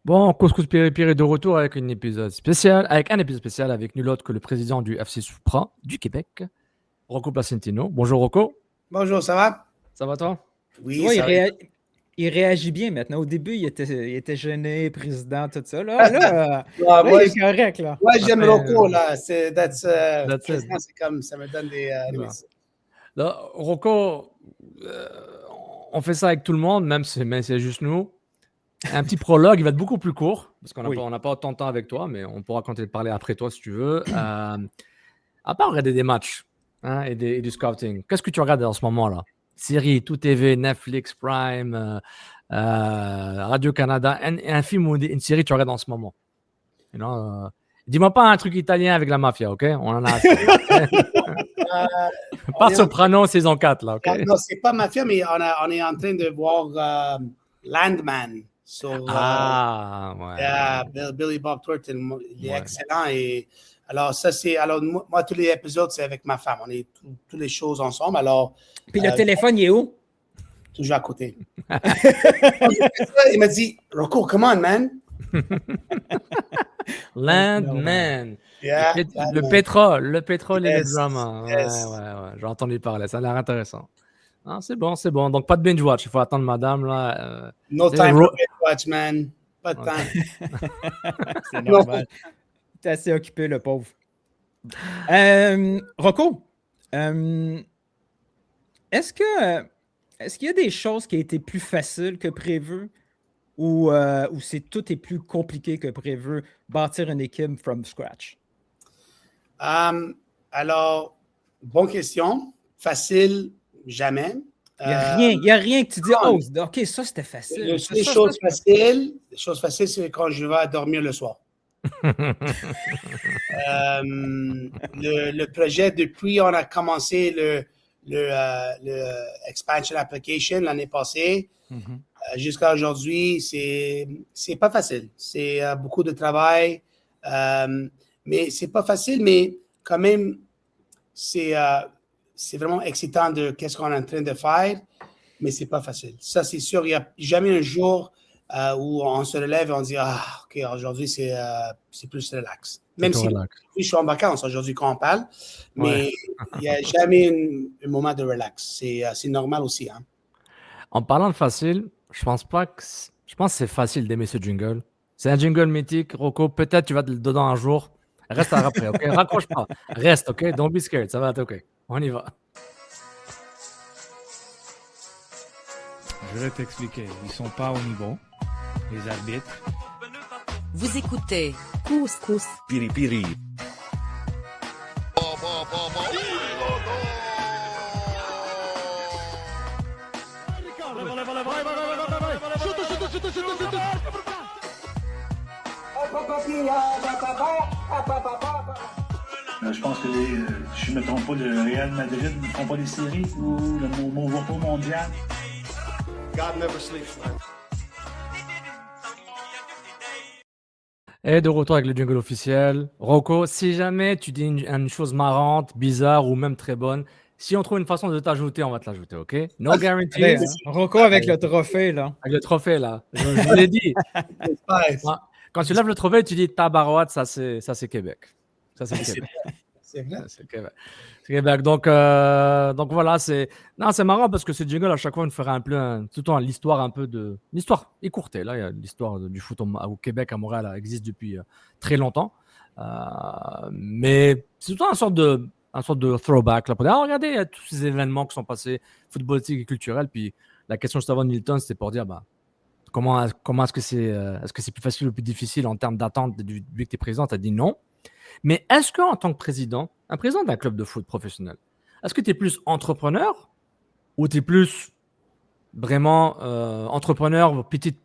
Bon, Couscous Piri est de retour avec un épisode spécial avec nul autre que le président du FC Supra du Québec, Rocco Placentino. Bonjour Rocco, Bonjour, ça va? ça va toi? Tu Oui, vois, ça va. il réagit bien maintenant. Au début, il était gêné, président, tout ça. Là, Moi, il est correct, là. moi, Ça j'aime fait, Rocco, là. that's it. Président, c'est comme, ça me donne des Bon. réminiscences. Là, Rocco, euh, on fait ça avec tout le monde, même si c'est juste nous. Un petit prologue, il va être beaucoup plus court, parce qu'on Oui. n'a pas autant de temps avec toi, mais on pourra continuer de parler après toi si tu veux. À part regarder des matchs hein, et du scouting, qu'est-ce que tu regardes en ce moment-là? Série, tout TV, Netflix, Prime, Radio-Canada, un film ou une série que tu regardes en ce moment? You know, dis-moi pas un truc italien avec la mafia, ok? On en a assez. Euh, Pas on est en- Soprano saison 4, là, ok? Non, c'est pas mafia, mais on est en train de voir Landman sur Ah, ouais. Billy Bob Thornton. Il est Ouais. excellent. Et alors, ça, c'est. Alors, moi, tous les épisodes, c'est avec ma femme. On est toutes les choses ensemble. Alors, Puis le téléphone, il est où? toujours à côté. Il m'a dit, Rocco, come on, man. Landman. Yeah, Le Landman. pétrole et le Yes, drama. Ouais, yes. ouais. J'ai entendu parler. Ça a l'air intéressant. Ah, c'est bon. Donc, pas de binge watch. Il faut attendre madame, là. No tu sais, time for binge watch, man. Pas de Ok. temps. C'est normal. Il est assez occupé, le pauvre. Rocco, est-ce qu'il y a des choses qui ont été plus faciles que prévu ou tout est plus compliqué que prévu, bâtir une équipe from scratch? Alors, bonne question. Facile, jamais. Il n'y a rien que tu dis, oh, OK, ça c'était facile. Les choses faciles, c'est quand je vais dormir le soir. Le projet, depuis on a commencé le expansion application l'année passée, jusqu'à aujourd'hui, c'est pas facile. C'est beaucoup de travail, mais c'est pas facile, mais quand même, c'est vraiment excitant de qu'est-ce qu'on est en train de faire, mais c'est pas facile. Ça, c'est sûr, il n'y a jamais un jour où on se relève et on dit ah, OK, aujourd'hui, c'est plus relax. Même si je suis en vacances aujourd'hui quand on parle, mais il n'y a jamais un moment de relax. C'est normal aussi. Hein. En parlant de facile, je pense que c'est facile d'aimer ce jingle. C'est un jingle mythique. Rocco, peut-être tu vas dedans un jour. Reste après, ok? Raccroche pas. Reste, ok? Don't be scared. Ça va être ok. On y va. Je vais t'expliquer. Ils sont pas au niveau, les arbitres. Vous écoutez Couscous Piri Piri. Je pense que je ne me trompe pas, le Real Madrid ne font pas les séries ou le Movo mondial. God never sleeps, man. Et de retour avec le jingle officiel. Rocco, si jamais tu dis une chose marrante, bizarre ou même très bonne, si on trouve une façon de t'ajouter, on va te l'ajouter, ok? No guarantees. Allez, hein. Rocco avec le trophée, là. Avec le trophée, là. Je vous l'ai dit. Quand tu lèves le trophée, tu dis tabarouette, ça c'est Québec. Ça c'est Québec. C'est vrai. C'est Québec. Donc voilà, c'est marrant parce que ce jingle à chaque fois on ferait un peu tout le temps l'histoire un peu de l'histoire écourtée. Là, il y a l'histoire du foot au Québec, à Montréal, elle existe depuis très longtemps. Mais c'est tout le temps une sorte de throwback là, pour dire regardez, il y a tous ces événements qui sont passés footballistiques et culturels. Puis la question juste avant de Milton, c'était pour dire comment est-ce que c'est plus facile ou plus difficile en termes d'attente vu que tu es président? Tu as dit non. Mais est-ce qu'en tant que président, un président d'un club de foot professionnel, est-ce que tu es plus entrepreneur ou tu es plus vraiment entrepreneur, petite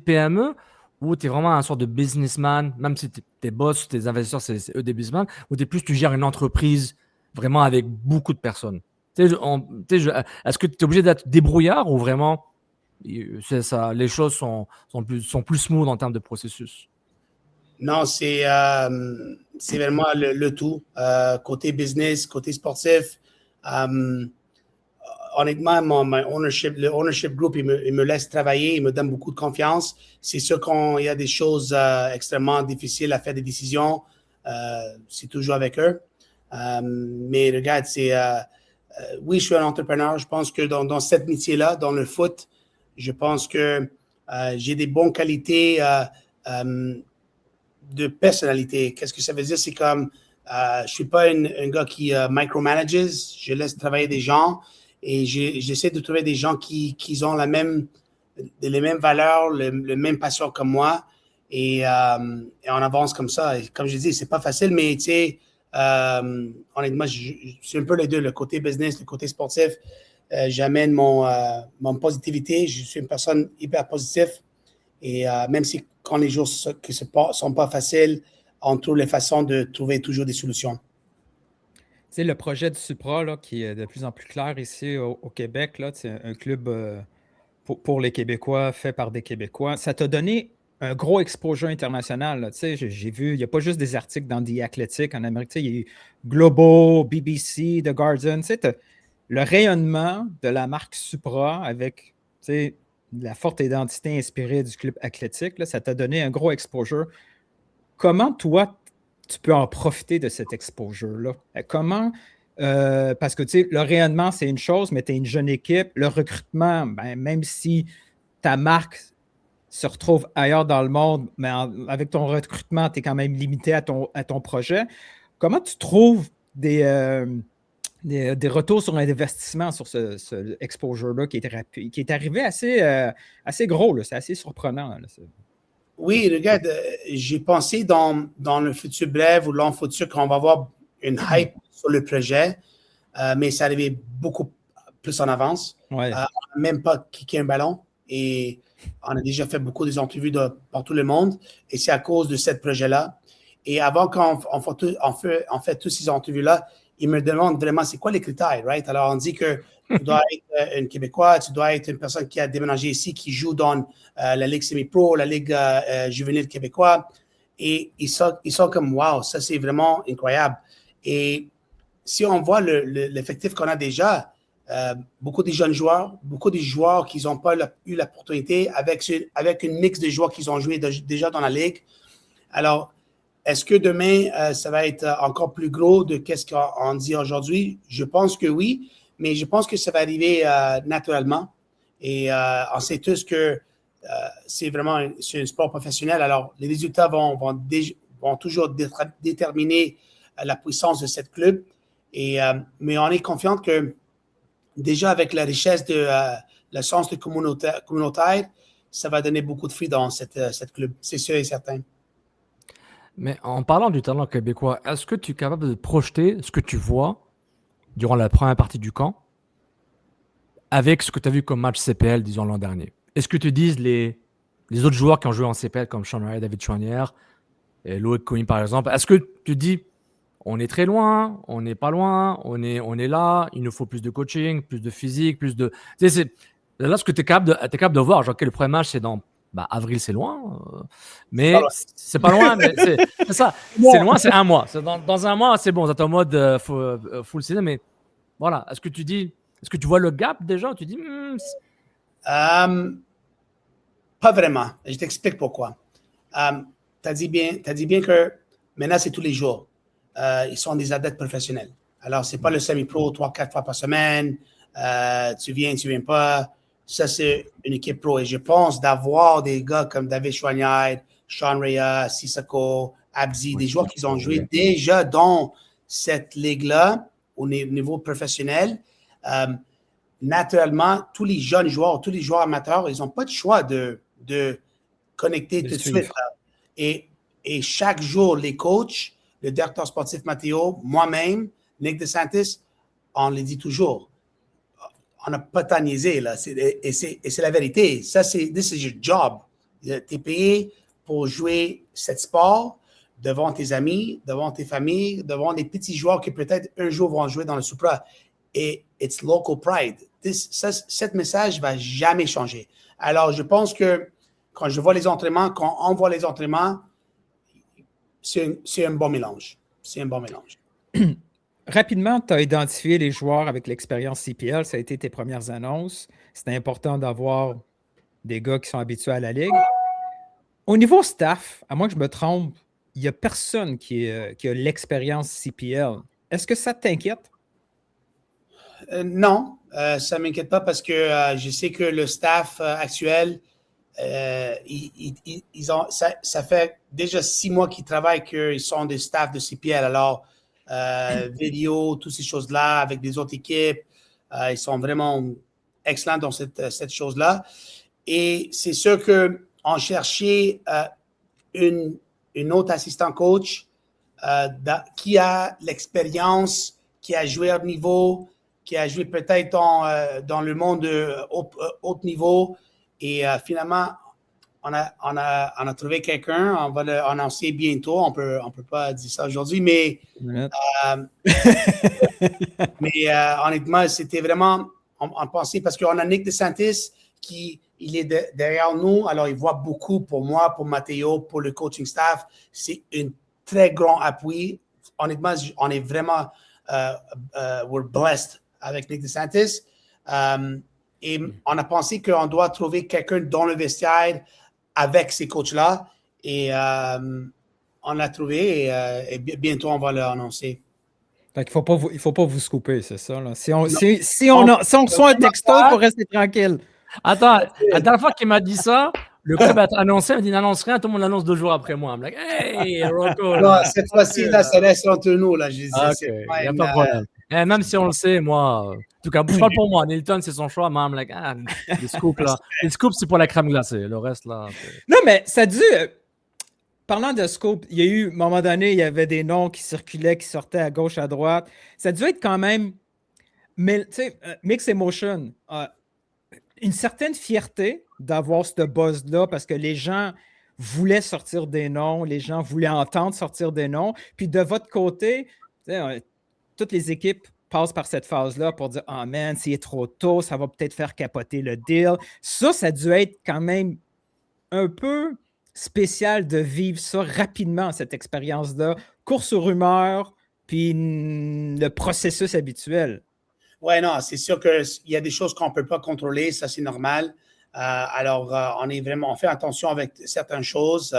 PME, ou tu es vraiment un sorte de businessman, même si tes boss, tes investisseurs, c'est eux des businessmen, ou tu gères une entreprise vraiment avec beaucoup de personnes? Est-ce que tu es obligé d'être débrouillard ou vraiment c'est ça, les choses sont plus smooth en termes de processus? Non, c'est vraiment le tout. Côté business, côté sportif, on honnêtement, le ownership group, il me laisse travailler, il me donne beaucoup de confiance. C'est sûr qu'il y a des choses extrêmement difficiles à faire des décisions. C'est toujours avec eux. Mais regarde, oui, je suis un entrepreneur. Je pense que dans ce métier-là, dans le foot, je pense que j'ai des bonnes qualités de personnalité. Qu'est-ce que ça veut dire? C'est comme, je ne suis pas un gars qui micromanages. Je laisse travailler des gens et j'essaie de trouver des gens qui ont les mêmes valeurs, le même passion que moi. Et on avance comme ça. Et comme je dis, c'est pas facile, mais tu sais, honnêtement, je suis un peu les deux, le côté business, le côté sportif. J'amène mon positivité. Je suis une personne hyper positive. Et même si quand les jours qui sont pas faciles, on trouve les façons de trouver toujours des solutions. Tu sais, le projet du Supra, là, qui est de plus en plus clair ici au Québec, là, c'est un club pour les Québécois, fait par des Québécois. Ça t'a donné un gros exposure international. Là. Tu sais, j'ai vu, il n'y a pas juste des articles dans The Athletic en Amérique. Tu sais, il y a eu Globo, BBC, The Guardian. Tu sais, le rayonnement de la marque Supra avec, tu sais, la forte identité inspirée du club athlétique, là, ça t'a donné un gros exposure. Comment, toi, tu peux en profiter de cet exposure-là? Comment, parce que, tu sais, le rayonnement, c'est une chose, mais tu es une jeune équipe. Le recrutement, ben, même si ta marque se retrouve ailleurs dans le monde, mais avec ton recrutement, tu es quand même limité à ton projet. Comment tu trouves des retours sur investissement sur ce exposure-là qui est arrivé assez gros, là, c'est assez surprenant. Là, Oui, regarde, j'ai pensé dans le futur bref ou long futur qu'on va avoir une hype sur le projet, mais ça arrivait beaucoup plus en avance. Ouais. On n'a même pas kické un ballon et on a déjà fait beaucoup des entrevues par tout le monde et c'est à cause de ce projet-là. Et avant qu'on fait toutes ces entrevues-là, ils me demandent vraiment c'est quoi les critères, right? Alors, on dit que tu dois être un Québécois, tu dois être une personne qui a déménagé ici, qui joue dans la Ligue semi-pro, la Ligue juvénile québécoise. Et ils sont comme, wow, ça c'est vraiment incroyable. Et si on voit l'effectif qu'on a déjà, beaucoup de jeunes joueurs, beaucoup de joueurs qui n'ont pas eu l'opportunité avec une mix de joueurs qui ont joué déjà dans la Ligue. Alors, est-ce que demain, ça va être encore plus gros de ce qu'on dit aujourd'hui? Je pense que oui, mais je pense que ça va arriver naturellement. Et on sait tous que c'est un sport professionnel. Alors, les résultats vont toujours déterminer la puissance de cette club. Mais on est confiant que déjà avec la richesse de le sens de communautaire, ça va donner beaucoup de fruits dans cette club. C'est sûr et certain. Mais en parlant du talent québécois, est-ce que tu es capable de projeter ce que tu vois durant la première partie du camp avec ce que tu as vu comme match CPL, disons, l'an dernier? Est-ce que tu dises les autres joueurs qui ont joué en CPL comme Sean Ray, David Chouanière et Loïc Cohen, par exemple, est-ce que tu dis on est très loin, on n'est pas loin, on est là, il nous faut plus de coaching, plus de physique, plus de... Tu sais, là, ce que tu es capable de voir, genre que le premier match, c'est dans... avril, c'est loin, mais c'est pas loin, mais c'est ça. C'est loin, c'est un mois. Dans un mois, c'est bon, vous êtes en mode full season, mais voilà. Est-ce que tu vois le gap déjà? Tu dis pas vraiment. Je t'explique pourquoi. Tu as dit bien que maintenant, c'est tous les jours. Ils sont des athlètes professionnels. Alors, c'est pas le semi-pro 3-4 fois par semaine. Tu viens pas. Ça, c'est une équipe pro. Et je pense d'avoir des gars comme David Chouanière, Sean Rea, Sissoko, Abzi, des joueurs qui ont joué déjà dans cette ligue-là au niveau professionnel. Naturellement, tous les jeunes joueurs, tous les joueurs amateurs, ils n'ont pas de choix de connecter tout de suite. Et chaque jour, les coachs, le directeur sportif Matteo, moi-même, Nick DeSantis, on le dit toujours. On n'a pas tant niaisé, là. Et c'est la vérité. Ça, this is your job. Tu es payé pour jouer ce sport devant tes amis, devant tes familles, devant les petits joueurs qui peut-être un jour vont jouer dans le Supra. Et it's local pride. Ce message ne va jamais changer. Alors, je pense que quand je vois les entraînements, quand on voit les entraînements, c'est un bon mélange. C'est un bon mélange. rapidement, tu as identifié les joueurs avec l'expérience CPL. Ça a été tes premières annonces. C'était important d'avoir des gars qui sont habitués à la ligue. Au niveau staff, à moins que je me trompe, il n'y a personne qui a l'expérience CPL. Est-ce que ça t'inquiète? Non, ça ne m'inquiète pas parce que je sais que le staff actuel, ça fait déjà 6 mois qu'ils travaillent qu'ils sont des staffs de CPL. Alors, vidéo, toutes ces choses-là avec des autres équipes, ils sont vraiment excellents dans cette chose-là. Et c'est sûr qu'on cherchait une autre assistant coach qui a l'expérience, qui a joué à haut niveau, qui a joué peut-être dans le monde de haut niveau. Et finalement, on a trouvé quelqu'un. On va l'annoncer bientôt. On peut pas dire ça aujourd'hui, mais honnêtement, c'était vraiment, on pensait, parce qu'on a Nick DeSantis il est derrière nous. Alors, il voit beaucoup pour moi, pour Matteo, pour le coaching staff. C'est un très grand appui. Honnêtement, on est vraiment, we're blessed avec Nick DeSantis. Et on a pensé qu'on doit trouver quelqu'un dans le vestiaire avec ces coachs-là. Et on l'a trouvé et bientôt, on va l'annoncer. Fait qu'il faut pas vous scooper, c'est ça. Là. Si on reçoit un texto, il faut rester tranquille. Attends, la dernière fois qu'il m'a dit ça, le club a annoncé, il m'a dit n'annonce rien, tout le monde l'annonce 2 jours après moi. I'm like, hey, Rocco. Non, cette fois-ci, là, ça reste entre nous. Là, je dis, il n'y a pas de problème. Même si on le sait, moi, en tout cas, je parle pour moi. Nilton, c'est son choix. Mais I'm like, les scoops, là. Les scoops, c'est pour la crème glacée. Le reste, là. Non, mais ça dit. Parlant de scoop, il y a eu, à un moment donné, il y avait des noms qui circulaient, qui sortaient à gauche, à droite. Ça a dû être quand même, mais tu sais, Mixed Emotion, une certaine fierté d'avoir ce buzz-là parce que les gens voulaient sortir des noms, les gens voulaient entendre sortir des noms. Puis de votre côté, toutes les équipes passent par cette phase-là pour dire « Ah, man, c'est trop tôt, ça va peut-être faire capoter le deal. » Ça a dû être quand même un peu spécial de vivre ça rapidement, cette expérience-là. Course aux rumeurs, puis le processus habituel. Oui, non, c'est sûr qu'il y a des choses qu'on ne peut pas contrôler, ça c'est normal. Alors, on fait attention avec certaines choses.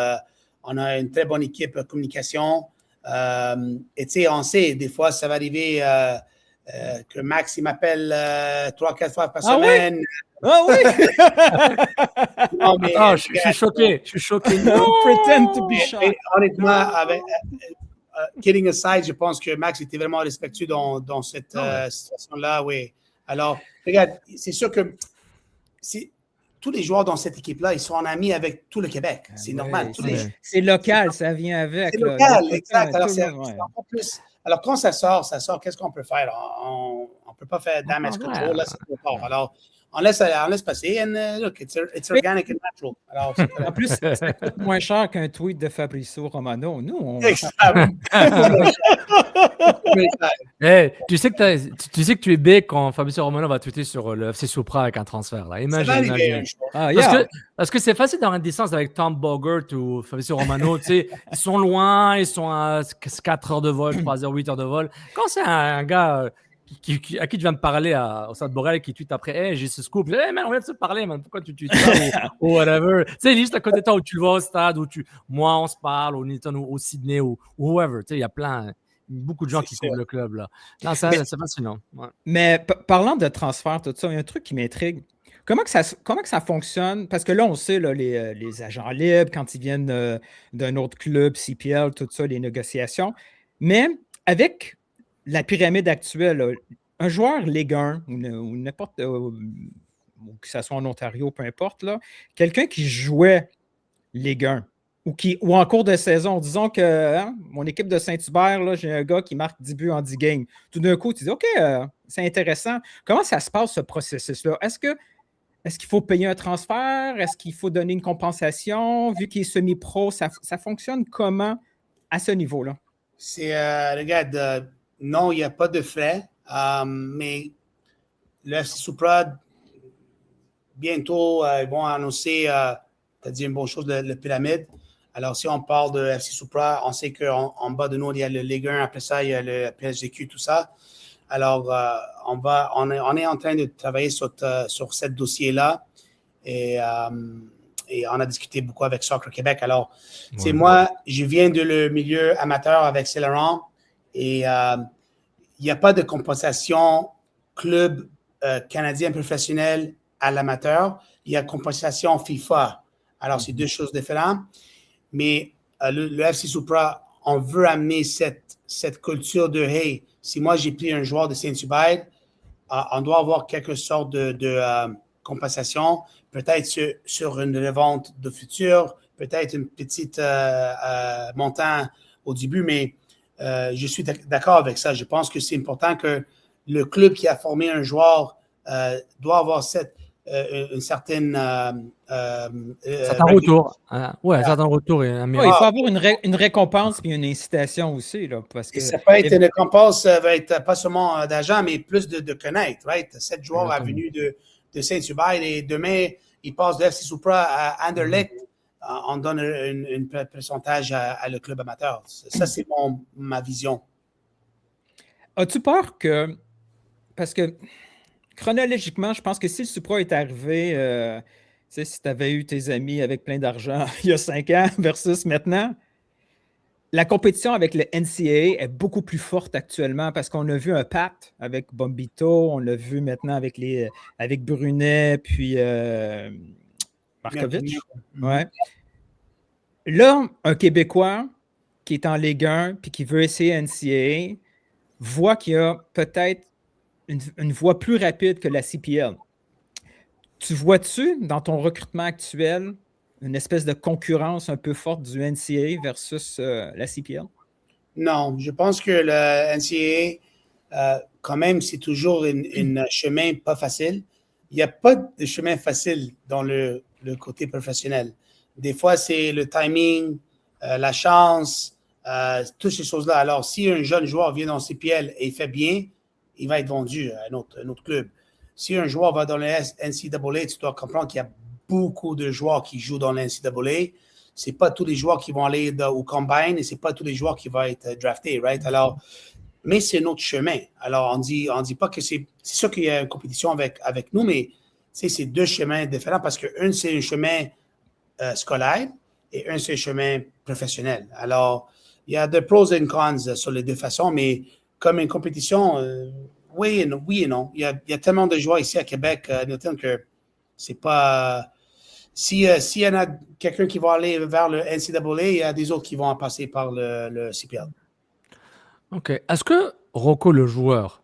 On a une très bonne équipe de communication. Et tu sais, on sait, des fois, ça va arriver que Max, il m'appelle 3-4 fois par semaine. Oui? Ah oui! Non, mais, je suis choqué. Je suis choqué. Don't pretend to be shy. Honnêtement, kidding aside, je pense que Max était vraiment respectueux dans cette situation-là. Oui. Alors, regarde, c'est sûr que tous les joueurs dans cette équipe-là, ils sont en amis avec tout le Québec. C'est normal. C'est local, ça vient avec. C'est local, exact. Alors, c'est encore plus. Alors, quand ça sort, qu'est-ce qu'on peut faire? On ne peut pas faire damage control. Là, c'est trop fort. Alors, on laisse passer. And look, it's organic and natural. Alors, en plus, ça coûte moins cher qu'un tweet de Fabrizio Romano. Nous, on... Hey, tu sais que tu es big quand Fabrizio Romano va tweeter sur le FC Supra avec un transfert. Là. Imagine. Parce que c'est facile d'avoir une distance avec Tom Bogert ou Fabrizio Romano. Ils sont loin, ils sont à 4 heures de vol, 3 heures, 8 heures de vol. Quand c'est un gars à qui tu viens de parler au Stade Borel qui tweet après, hey, j'ai ce scoop. Hey, man, on vient de se parler, man. Pourquoi tu tweets ça ou whatever. Tu sais, il est juste à côté de toi où tu le vois au stade, moi, on se parle, au Nilton ou au Sydney ou whoever. Tu sais, il y a beaucoup de gens qui suivent le club, là. Non, c'est fascinant. Ouais. Mais parlant de transfert, tout ça, il y a un truc qui m'intrigue. Comment que ça fonctionne? Parce que là, on sait, là, les agents libres, quand ils viennent d'un autre club, CPL, tout ça, les négociations. Mais avec la pyramide actuelle, là, un joueur Ligue 1 ou n'importe, que ce soit en Ontario, peu importe, là, quelqu'un qui jouait Ligue 1 ou en cours de saison, disons que mon équipe de Saint-Hubert, là, j'ai un gars qui marque 10 buts en 10 games. Tout d'un coup, tu dis, OK, c'est intéressant. Comment ça se passe, ce processus-là? Est-ce qu'il faut payer un transfert? Est-ce qu'il faut donner une compensation? Vu qu'il est semi-pro, ça fonctionne comment à ce niveau-là? Regarde, non, il n'y a pas de frais, mais le FC Supra, bientôt, ils vont annoncer, tu as dit une bonne chose, le pyramide. Alors, si on parle de FC Supra, on sait qu'en bas de nous, il y a le Ligue 1, après ça, il y a le PSGQ, tout ça. Alors, on est en train de travailler sur ce dossier-là et on a discuté beaucoup avec Soccer Québec. Alors, moi, je viens de le milieu amateur avec Saint-Laurent et il n'y a pas de compensation club canadien professionnel à l'amateur. Il y a compensation FIFA. Alors, c'est deux choses différentes. Mais le FC Supra, on veut amener cette culture de « Hey, si moi j'ai pris un joueur de Saint-Hubert, on doit avoir quelque sorte de compensation, peut-être sur une revente de futur, peut-être une petite montant au début, mais je suis d'accord avec ça. Je pense que c'est important que le club qui a formé un joueur doit avoir une certaine certain retour. Un certain retour et un il faut avoir une récompense et une incitation aussi. Là, parce que ça peut être une récompense, va être pas seulement d'argent, mais plus de connaître. Right? 7 joueurs est venu de Saint-Hubert et demain, il passe de FC Supra à Anderlecht. On donne un pourcentage à le club amateur. Ça, c'est ma vision. As-tu peur que... Parce que chronologiquement, je pense que si le Supra est arrivé, si tu avais eu tes amis avec plein d'argent il y a 5 ans versus maintenant, la compétition avec le NCAA est beaucoup plus forte actuellement parce qu'on a vu un pacte avec Bombito, on l'a vu maintenant avec Brunet, puis Markovic. Ouais. Là, un Québécois qui est en Ligue 1 puis qui veut essayer NCAA voit qu'il y a peut-être une voie plus rapide que la CPL. Tu vois-tu, dans ton recrutement actuel, une espèce de concurrence un peu forte du NCAA versus la CPL? Non, je pense que le NCAA, quand même, c'est toujours un chemin pas facile. Il n'y a pas de chemin facile dans le côté professionnel. Des fois, c'est le timing, la chance, toutes ces choses-là. Alors, si un jeune joueur vient dans le CPL et il fait bien, il va être vendu à un autre club. Si un joueur va dans le NCAA, tu dois comprendre qu'il y a beaucoup de joueurs qui jouent dans le NCAA. Ce n'est pas tous les joueurs qui vont aller au Combine et ce n'est pas tous les joueurs qui vont être draftés, right? Alors, mais c'est notre chemin. Alors, on dit pas que c'est sûr qu'il y a une compétition avec nous, mais c'est deux chemins différents parce qu'un, c'est un chemin scolaire et un, c'est un chemin professionnel. Alors, il y a des pros et des cons sur les deux façons, mais comme une compétition, oui et non. Il y a tellement de joueurs ici à Québec, Newton, que c'est pas... S'il y en a quelqu'un qui va aller vers le NCAA, il y a des autres qui vont en passer par le CPL. OK. Est-ce que Rocco, le joueur,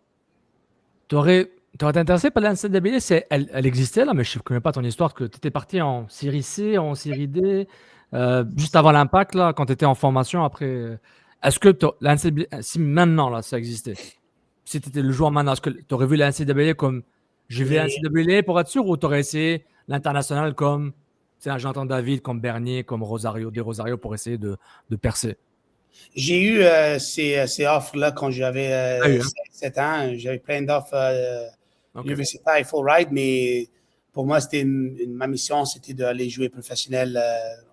t'aurais été intéressé par la NCAA? Elle existait, là, mais je ne connais pas ton histoire, que tu étais parti en série C, en série D, juste avant l'Impact, là, quand tu étais en formation. Après, est-ce que la NCAA, si maintenant, là, ça existait, si tu étais le joueur maintenant, est-ce que tu aurais vu la NCAA comme je vais à la NCAA pour être sûr, ou tu aurais essayé l'international comme j'entends David, comme Bernier, comme Rosario, des Rosario pour essayer de percer? J'ai eu ces offres-là quand j'avais 7 ans. J'avais plein d'offres universitaires, full ride, mais pour moi, c'était ma mission, c'était d'aller jouer professionnel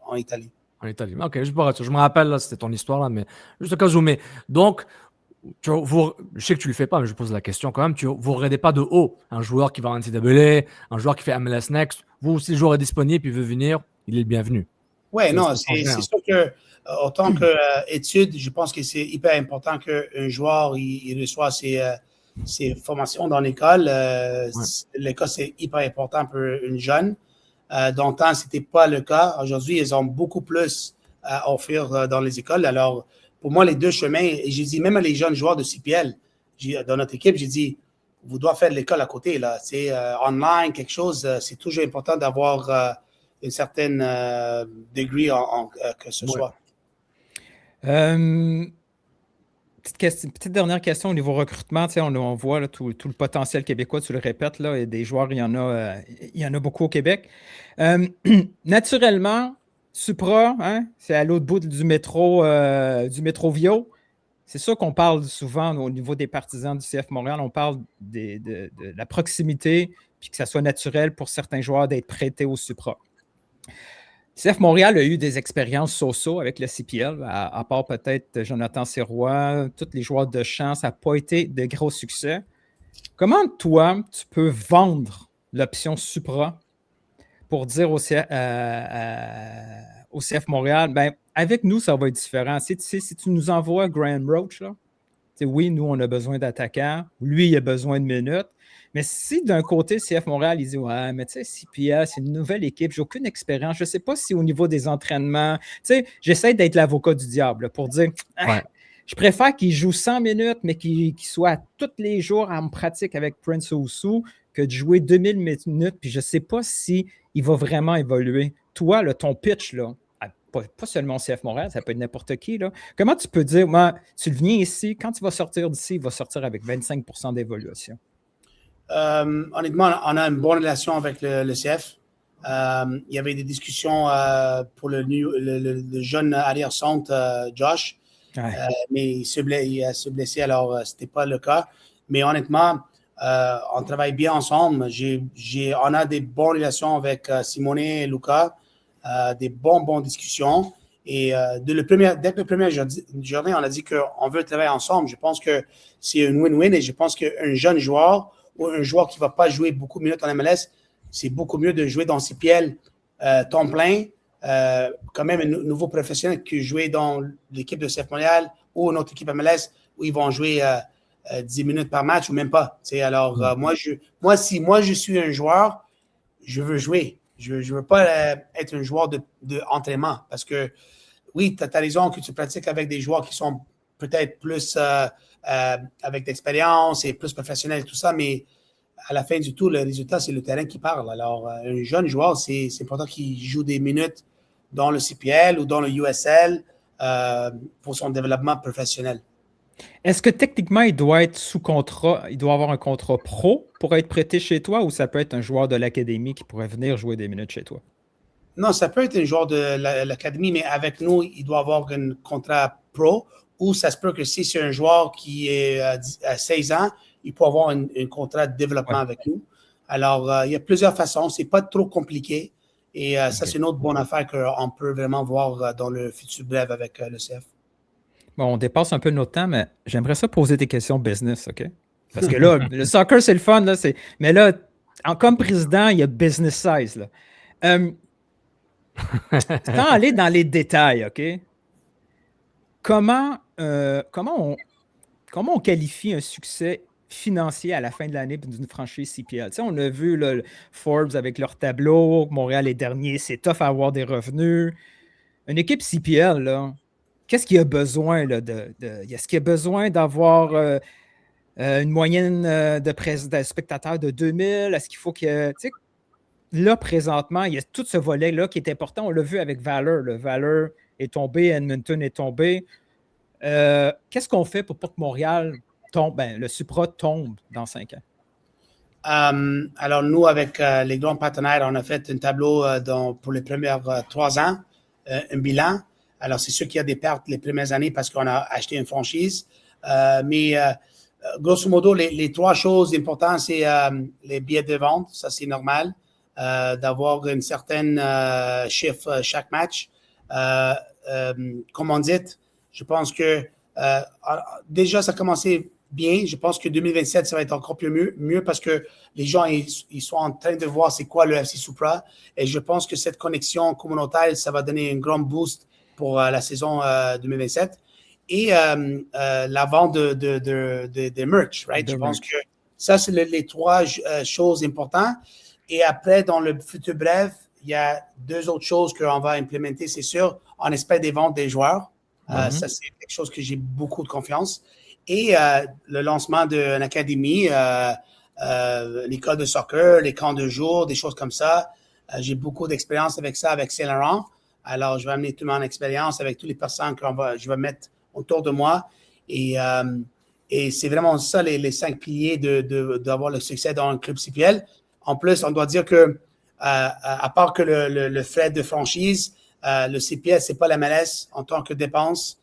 en Italie. En Italie. OK, je me rappelle, là, c'était ton histoire, là, mais juste au cas où. Mais donc, je sais que tu ne le fais pas, mais je pose la question quand même. Vous ne regardez pas de haut un joueur qui va en NCAA, un joueur qui fait MLS Next. Vous, si le joueur est disponible et veut venir, il est le bienvenu. Oui, non, c'est sûr que autant qu'études, je pense que c'est hyper important qu'un joueur il reçoit ses formations dans l'école. L'école, c'est hyper important pour une jeune. Dans le temps, ce n'était pas le cas. Aujourd'hui, ils ont beaucoup plus à offrir dans les écoles. Alors, pour moi, les deux chemins, et j'ai dit, même les jeunes joueurs de CPL, dans notre équipe, j'ai dit, vous devez faire l'école à côté. Là. C'est online, quelque chose. C'est toujours important d'avoir une certaine degré que ce soit. Petite dernière question au niveau recrutement. On voit là, tout le potentiel québécois, tu le répètes, là, et des joueurs, il y en a beaucoup au Québec. Naturellement, Supra, hein, c'est à l'autre bout du métro Vio. C'est ça qu'on parle souvent au niveau des partisans du CF Montréal. On parle de la proximité, puis que ça soit naturel pour certains joueurs d'être prêtés au Supra. CF Montréal a eu des expériences so-so avec le CPL, à part peut-être Jonathan Sirois, tous les joueurs de champ, ça n'a pas été de gros succès. Comment, toi, tu peux vendre l'option Supra pour dire au CF Montréal, ben, avec nous, ça va être différent. Si tu nous envoies Graham Roach, là, oui, nous, on a besoin d'attaquants. Lui, il a besoin de minutes. Mais si d'un côté, CF Montréal, il dit ouais, mais tu sais, CPL, c'est une nouvelle équipe, j'ai aucune expérience. Je ne sais pas si au niveau des entraînements, tu sais, j'essaie d'être l'avocat du diable pour dire je préfère qu'il joue 100 minutes, mais qu'il soit tous les jours en pratique avec Prince Oussou que de jouer 2000 minutes, puis je ne sais pas s'il va vraiment évoluer. Toi, là, ton pitch, là, pas seulement CF Montréal, ça peut être n'importe qui. Là. Comment tu peux dire, moi, tu viens ici, quand tu vas sortir d'ici, il va sortir avec 25% d'évaluation? Honnêtement, on a une bonne relation avec le CF. Il y avait des discussions pour le jeune arrière-centre, Josh, mais il se blessé, alors ce n'était pas le cas. Mais honnêtement, on travaille bien ensemble. On a des bonnes relations avec Simone et Luca. Des bonnes discussions. Et dès le premier journée, on a dit qu'on veut travailler ensemble. Je pense que c'est une win-win et je pense qu'un jeune joueur ou un joueur qui ne va pas jouer beaucoup de minutes en MLS, c'est beaucoup mieux de jouer dans CPL temps plein, quand même un nouveau professionnel que jouer dans l'équipe de CF Montréal ou une autre équipe MLS où ils vont jouer 10 minutes par match ou même pas. Alors, moi, si je suis un joueur, je veux jouer. Je ne veux pas être un joueur d'entraînement parce que, oui, tu as raison que tu pratiques avec des joueurs qui sont peut-être plus avec d'expérience et plus professionnels et tout ça, mais à la fin du tout, le résultat, c'est le terrain qui parle. Alors, un jeune joueur, c'est important qu'il joue des minutes dans le CPL ou dans le USL pour son développement professionnel. Est-ce que techniquement, il doit être sous contrat, il doit avoir un contrat pro pour être prêté chez toi ou ça peut être un joueur de l'académie qui pourrait venir jouer des minutes chez toi? Non, ça peut être un joueur de l'académie, mais avec nous, il doit avoir un contrat pro ou ça se peut que si c'est un joueur qui est à 16 ans, il peut avoir un contrat de développement avec nous. Alors, il y a plusieurs façons. Ce n'est pas trop compliqué et ça, c'est une autre bonne affaire qu'on peut vraiment voir dans le futur bref avec le CF. Bon, on dépasse un peu notre temps, mais j'aimerais ça poser des questions business, OK? Parce que là, le soccer, c'est le fun, là, mais là, comme président, il y a business size, là. Sans aller dans les détails, OK? Comment on qualifie un succès financier à la fin de l'année d'une franchise CPL? Tu sais, on a vu là, Forbes avec leur tableau, Montréal est dernier, c'est tough à avoir des revenus. Une équipe CPL, là, qu'est-ce qu'il y a besoin? Est-ce qu'il y a besoin d'avoir une moyenne de spectateurs de 2000? Est-ce qu'il faut que... Tu sais, là, présentement, il y a tout ce volet-là qui est important. On l'a vu avec Valor. Le Valor est tombé, Edmonton est tombé. Qu'est-ce qu'on fait pour pas que Montréal tombe? Ben, le Supra tombe dans 5 ans. Alors, nous, avec les grands partenaires, on a fait un tableau pour les premières 3 ans, un bilan. Alors, c'est sûr qu'il y a des pertes les premières années parce qu'on a acheté une franchise. Mais grosso modo, les 3 choses importantes, c'est les billets de vente. Ça, c'est normal d'avoir une certaine chiffre chaque match. Commandite, je pense que déjà, ça a commencé bien. Je pense que 2027, ça va être encore plus mieux parce que les gens, ils sont en train de voir c'est quoi le FC Supra. Et je pense que cette connexion communautaire, ça va donner un grand boost pour la saison 2027. Et la vente de merch, right? Je pense que ça, c'est les 3 choses importantes. Et après, dans le futur bref, il y a 2 autres choses qu'on va implémenter, c'est sûr. On espère des ventes des joueurs. Ça, c'est quelque chose que j'ai beaucoup de confiance. Et le lancement d'une académie, l'école de soccer, les camps de jour, des choses comme ça. J'ai beaucoup d'expérience avec ça, avec Saint-Laurent. Alors, je vais amener toute mon expérience avec toutes les personnes que je vais mettre autour de moi. Et c'est vraiment ça, les 5 piliers d'avoir le succès dans un club CPL. En plus, on doit dire que, à part que le frais de franchise, le CPL, ce n'est pas la MLS en tant que dépense.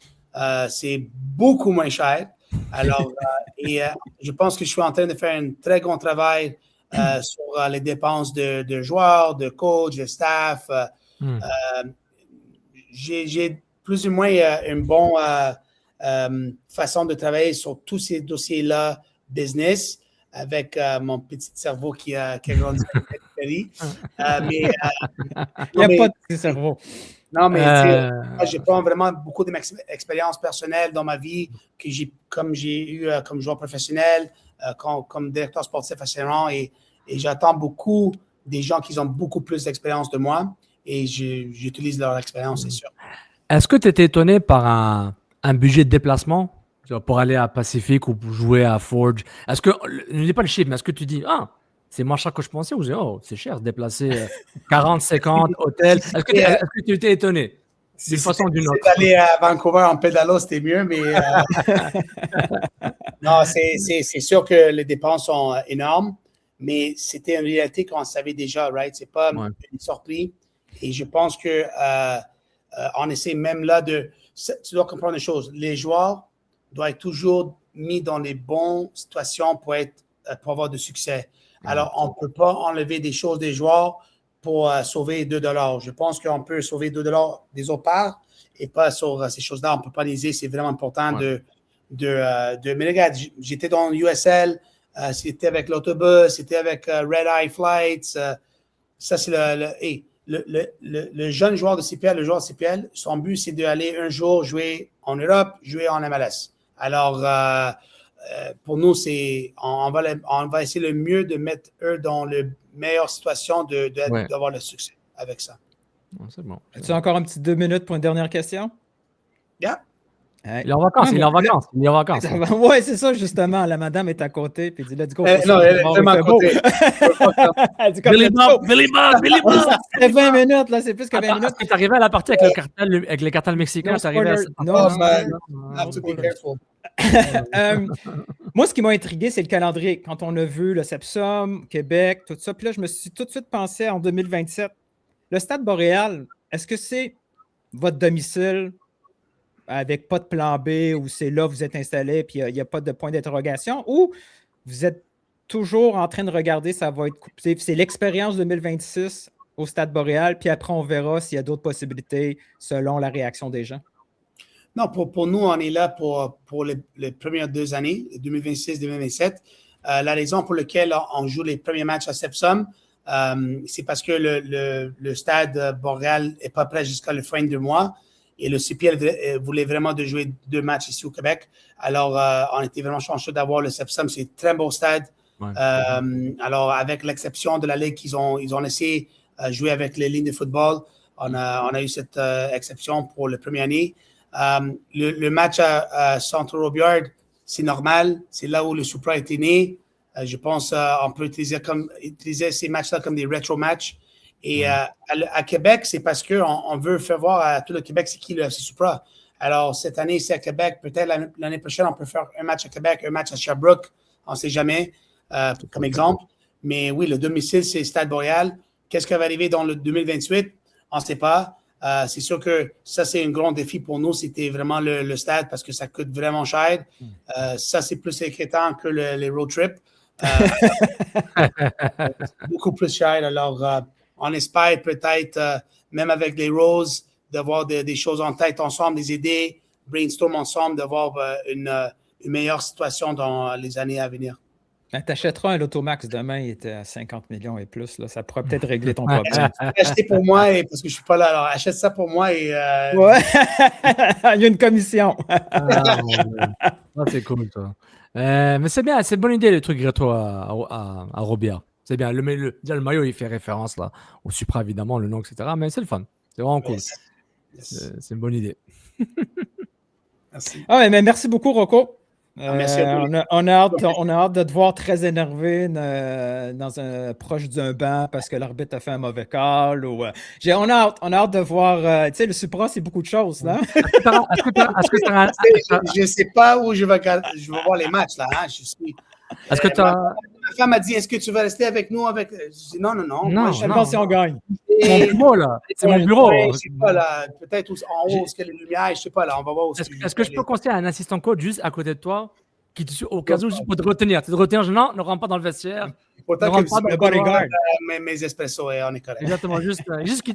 C'est beaucoup moins cher. Alors, je pense que je suis en train de faire un très grand travail sur les dépenses de joueurs, de coachs, de staff. J'ai plus ou moins une bonne façon de travailler sur tous ces dossiers-là business avec mon petit cerveau qui a grandi avec Perry. Il n'y a pas de petit cerveau. Non, mais moi, j'ai pas vraiment beaucoup d'expérience personnelle dans ma vie comme j'ai eu comme joueur professionnel, comme directeur sportif assurant et j'attends beaucoup des gens qui ont beaucoup plus d'expérience de moi et j'utilise leur expérience, c'est sûr. Est-ce que tu étais étonné par un budget de déplacement pour aller à Pacific ou pour jouer à Forge? Est-ce que, ne dis pas le chiffre, mais est-ce que tu dis, c'est moins cher que je pensais ou c'est cher se déplacer 40, 50, hôtel? Est-ce que tu étais étonné d'une façon ou d'une autre? D'aller à Vancouver en pédalo, c'était mieux, mais non, c'est sûr que les dépenses sont énormes, mais c'était une réalité qu'on savait déjà, right? C'est pas une surprise. Et je pense que on essaie même là tu dois comprendre une chose, les joueurs doivent être toujours mis dans les bonnes situations pour avoir de succès. Alors, on ne peut pas enlever des choses des joueurs pour sauver $2. Je pense qu'on peut sauver $2 des autres parts et pas sur ces choses-là. On ne peut pas les aider. C'est vraiment important de mais regarde, j'étais dans l'USL, c'était avec l'autobus, c'était avec Red Eye Flights. Ça, c'est le jeune joueur de CPL, le joueur de CPL, son but, c'est d'aller un jour jouer en Europe, jouer en MLS. Alors, pour nous, on va essayer le mieux de mettre eux dans la meilleure situation d'avoir le succès avec ça. C'est bon. As-tu encore un petit 2 minutes pour une dernière question? Yeah. Hey. Il est en vacances. Oui, c'est ça, justement. La madame est à côté. Puis elle dit, let's go. Non, elle est vraiment à côté. Billy Bob! Ça fait 20 minutes, là. C'est plus que 20 minutes. Est-ce que tu es arrivé à la partie avec les cartels mexicains? Non, have to be careful. Moi, ce qui m'a intrigué, c'est le calendrier. Quand on a vu le Sepsum, Québec, tout ça, puis là, je me suis tout de suite pensé en 2027. Le Stade Boréal, est-ce que c'est votre domicile avec pas de plan B ou c'est là que vous êtes installé puis il n'y a pas de point d'interrogation ou vous êtes toujours en train de regarder, ça va être c'est l'expérience 2026 au Stade Boréal, puis après, on verra s'il y a d'autres possibilités selon la réaction des gens? Non, pour nous, on est là pour les premières 2 années, 2026-2027. La raison pour laquelle on joue les premiers matchs à Sepsum, c'est parce que le Stade Boréal n'est pas prêt jusqu'à la fin du mois et le CPL voulait vraiment de jouer 2 matchs ici au Québec. Alors, on était vraiment chanceux d'avoir le Sepsum. C'est un très beau stade. Ouais. Alors, avec l'exception de la Ligue qu'ils ont laissé jouer avec les lignes de football, on a eu cette exception pour la première année. Le match à Central Robillard, c'est normal. C'est là où le Supra était né. Je pense on peut utiliser ces matchs-là comme des retro matchs. Et à Québec, c'est parce qu'on veut faire voir à tout le Québec c'est qui le FC Supra. Alors, cette année, c'est à Québec. Peut-être l'année prochaine, on peut faire un match à Québec, un match à Sherbrooke. On ne sait jamais, comme exemple. Mais oui, le domicile, c'est Stade Boréal. Qu'est-ce qui va arriver dans le 2028? On ne sait pas. C'est sûr que ça, c'est un grand défi pour nous. C'était vraiment le stade parce que ça coûte vraiment cher. Ça, c'est plus inquiétant que les road trips. Beaucoup plus cher. Alors, on espère peut-être, même avec les Roses, d'avoir des choses en tête ensemble, des idées, brainstorm ensemble, d'avoir une meilleure situation dans les années à venir. Tu achèteras un Lotomax demain, il était à 50 millions et plus. Là. Ça pourrait peut-être régler ton problème. Acheter pour moi parce que je ne suis pas là. Alors, achète ça pour moi et. Ouais. Il y a une commission. C'est cool, ça. Mais c'est bien, c'est une bonne idée, le truc rétro à Robillard. C'est bien. Le maillot, il fait référence là, au Supra, évidemment, le nom, etc. Mais c'est le fun. C'est vraiment cool. Yes. C'est une bonne idée. Merci. Mais merci beaucoup, Rocco. Merci on a hâte de te voir très énervé proche d'un banc parce que l'arbitre a fait un mauvais call. On a hâte de voir. Tu sais, le Supra, c'est beaucoup de choses. Là. Je ne sais pas où je vais voir les matchs. Là, hein. Ma femme a dit, est-ce que tu vas rester avec nous? Je dis, non. Moi, je pense si on gagne. C'est mon bureau, là. C'est mon bureau. Je ne sais pas, là. Peut-être en haut, où est-ce qu'il y a les lumières. Je ne sais pas, là. On va voir où est-ce que je peux conseiller un assistant coach juste à côté de toi au cas où, juste pour te retenir. Tu te retenir, non, ne rentre pas dans le vestiaire. Pourtant, Ne rentre que pas vous le bodyguard. mes espressos et on est correct. Exactement,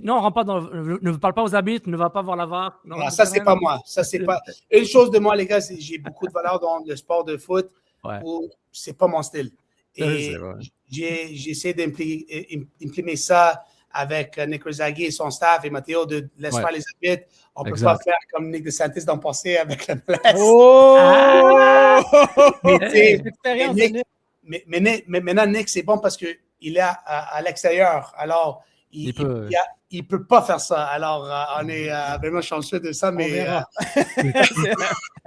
non, rentre pas ne parle pas aux arbitres, ne va pas voir la VAR. Non, ça, c'est pas moi. Ça, c'est pas. Une chose de moi, les gars, c'est que j'ai beaucoup de valeur dans le sport de foot où c'est pas mon style. Et j'essaie d'imprimer ça avec Nick Rezaghi et son staff et Matteo de laisse faire les arbitres. On ne peut pas faire comme Nick DeSantis dans le passé avec la MLS. Oh! Mais maintenant, Nick, c'est bon parce qu'il est à l'extérieur. Alors, il peut pas faire ça. Alors, on est vraiment chanceux de ça, mais...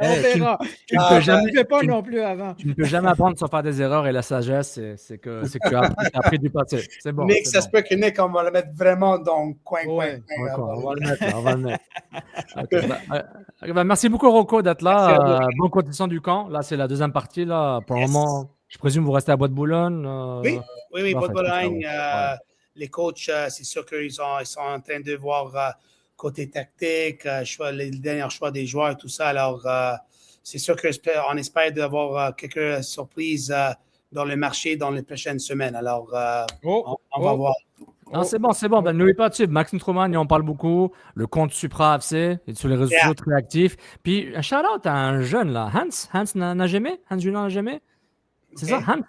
On verra. Tu ne fais pas non plus avant. Tu ne peux jamais apprendre sans faire des erreurs et la sagesse, c'est que tu as appris du passé. C'est bon. Nick, ça se peut que Nick, on va le mettre vraiment dans le coin. On va le mettre. Okay, merci beaucoup, Rocco, d'être là. Bonne continuation du camp. Là, c'est la deuxième partie. Là. Pour le moment, je présume que vous restez à Bois-de-Boulogne. Oui, Bois-de-Boulogne. Les coachs, c'est sûr qu'ils sont en train de voir côté tactique, les derniers choix des joueurs et tout ça. Alors, c'est sûr qu'on espère d'avoir quelques surprises dans le marché dans les prochaines semaines. Alors, on va voir. Non, c'est bon. Ben, n'oubliez pas, Maxime Truman, il en parle beaucoup. Le compte Supra FC, il est sur les réseaux sociaux très actif. Puis, un shout-out à un jeune, là, Hans n'a jamais. Hans Junior n'a jamais. C'est ça, Hans.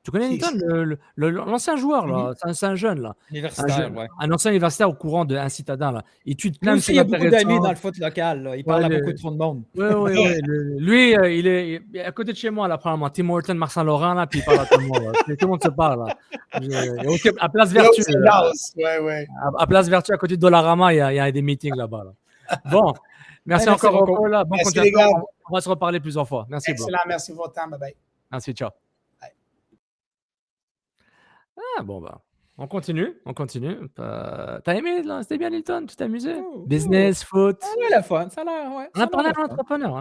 Tu connais Newton, l'ancien joueur, là. C'est un jeune, là. Universitaire, un ancien universitaire au courant d'un citadin, là. Il tue plein de choses il y a beaucoup d'amis dans le foot local, là. Il parle à beaucoup trop de monde. Oui. Lui, il est à côté de chez moi, là, probablement. Tim Horton, Marc Saint-Laurent, là, puis il parle à tout le monde. Tout le monde se parle, là. À Place Vertu. À Place Vertu, à côté de Dollarama, il y a des meetings là-bas. Là. Bon. Merci encore, Rocco. Bon continuation. On va se reparler plusieurs fois. Merci. Excellent. Merci pour votre temps. Bye-bye. Merci. Ciao. Bon, on continue. T'as aimé, là? C'était bien, Nilton? Tu t'es amusé? Business, foot. Ça a l'air fun. Ça a l'air, ouais. On a parlé d'un entrepreneur. On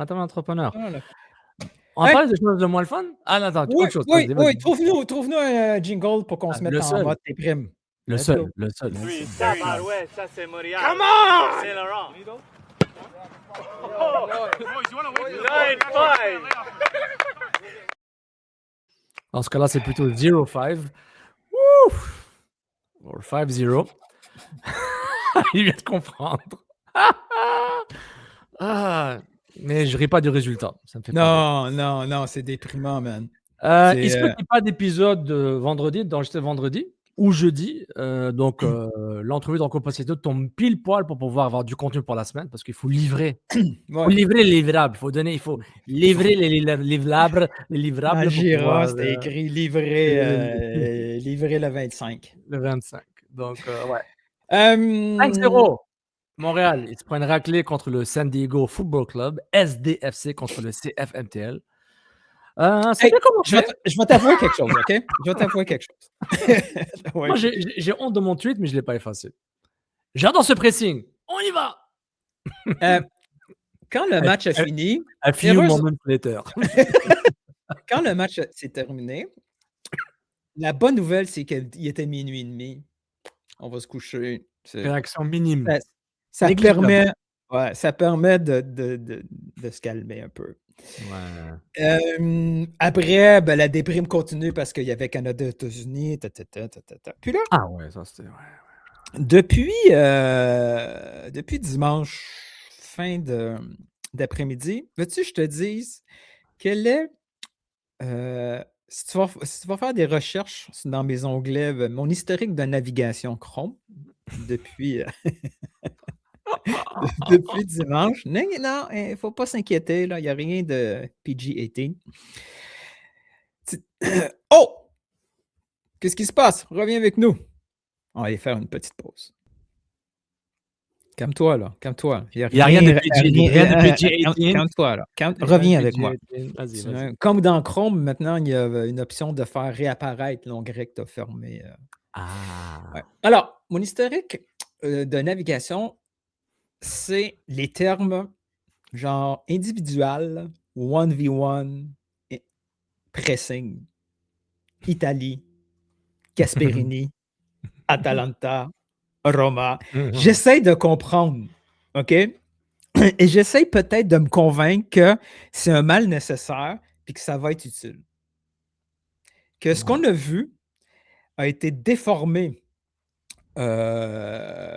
a parlé de choses de moins le fun? Ah, non, attends, autre chose. Oui, trouve-nous un jingle pour qu'on se mette en mode tes primes. Le seul. Ouais, ça c'est Montréal. Come on! C'est Laurent. Dans ce cas-là, c'est plutôt 0-5. Ou 5-0. Il vient de comprendre. Mais je ne ris pas du résultat. Ça me fait non, c'est déprimant, man. Il se peut qu'il n'y ait pas d'épisode vendredi, d'enregistrer vendredi ou jeudi. Donc, l'entrevue dans Compostito tombe pile poil pour pouvoir avoir du contenu pour la semaine parce qu'il faut livrer. Il faut livrer les livrables. Il faut livrer les livrables. Gira, c'était écrit livrer le 25. Le 25. Donc, ouais. 5-0. Montréal, il se prend une raclée contre le San Diego Football Club. SDFC contre le CFMTL. Je vais t'avouer quelque chose, OK? Moi, j'ai honte de mon tweet, mais je ne l'ai pas effacé. J'adore ce pressing. On y va! Quand le match a fini... A few moments later. Quand le match s'est terminé, la bonne nouvelle, c'est qu'il était minuit et demi. On va se coucher. Réaction minime. Ça permet de se calmer un peu. Ouais. Après, la déprime continue parce qu'il y avait Canada, États-Unis. Puis là, ça c'était. Depuis dimanche, fin d'après-midi, veux-tu que je te dise quel est. Si tu vas faire des recherches dans mes onglets, mon historique de navigation Chrome depuis dimanche. Non, il ne faut pas s'inquiéter, il n'y a rien de PG-18. Oh! Qu'est-ce qui se passe? Reviens avec nous. On va aller faire une petite pause. Calme-toi, là. Calme-toi. Il n'y a rien de PG-18. Calme-toi, là. Reviens avec moi. Vas-y. Comme dans Chrome, maintenant, il y a une option de faire réapparaître l'onglet que tu as fermé. Ouais. Alors, mon historique de navigation, c'est les termes genre individual, 1v1, pressing, Italie, Gasperini, Atalanta, Roma. J'essaie de comprendre, OK? Et j'essaie peut-être de me convaincre que c'est un mal nécessaire, puis que ça va être utile. Que ce qu'on a vu a été déformé par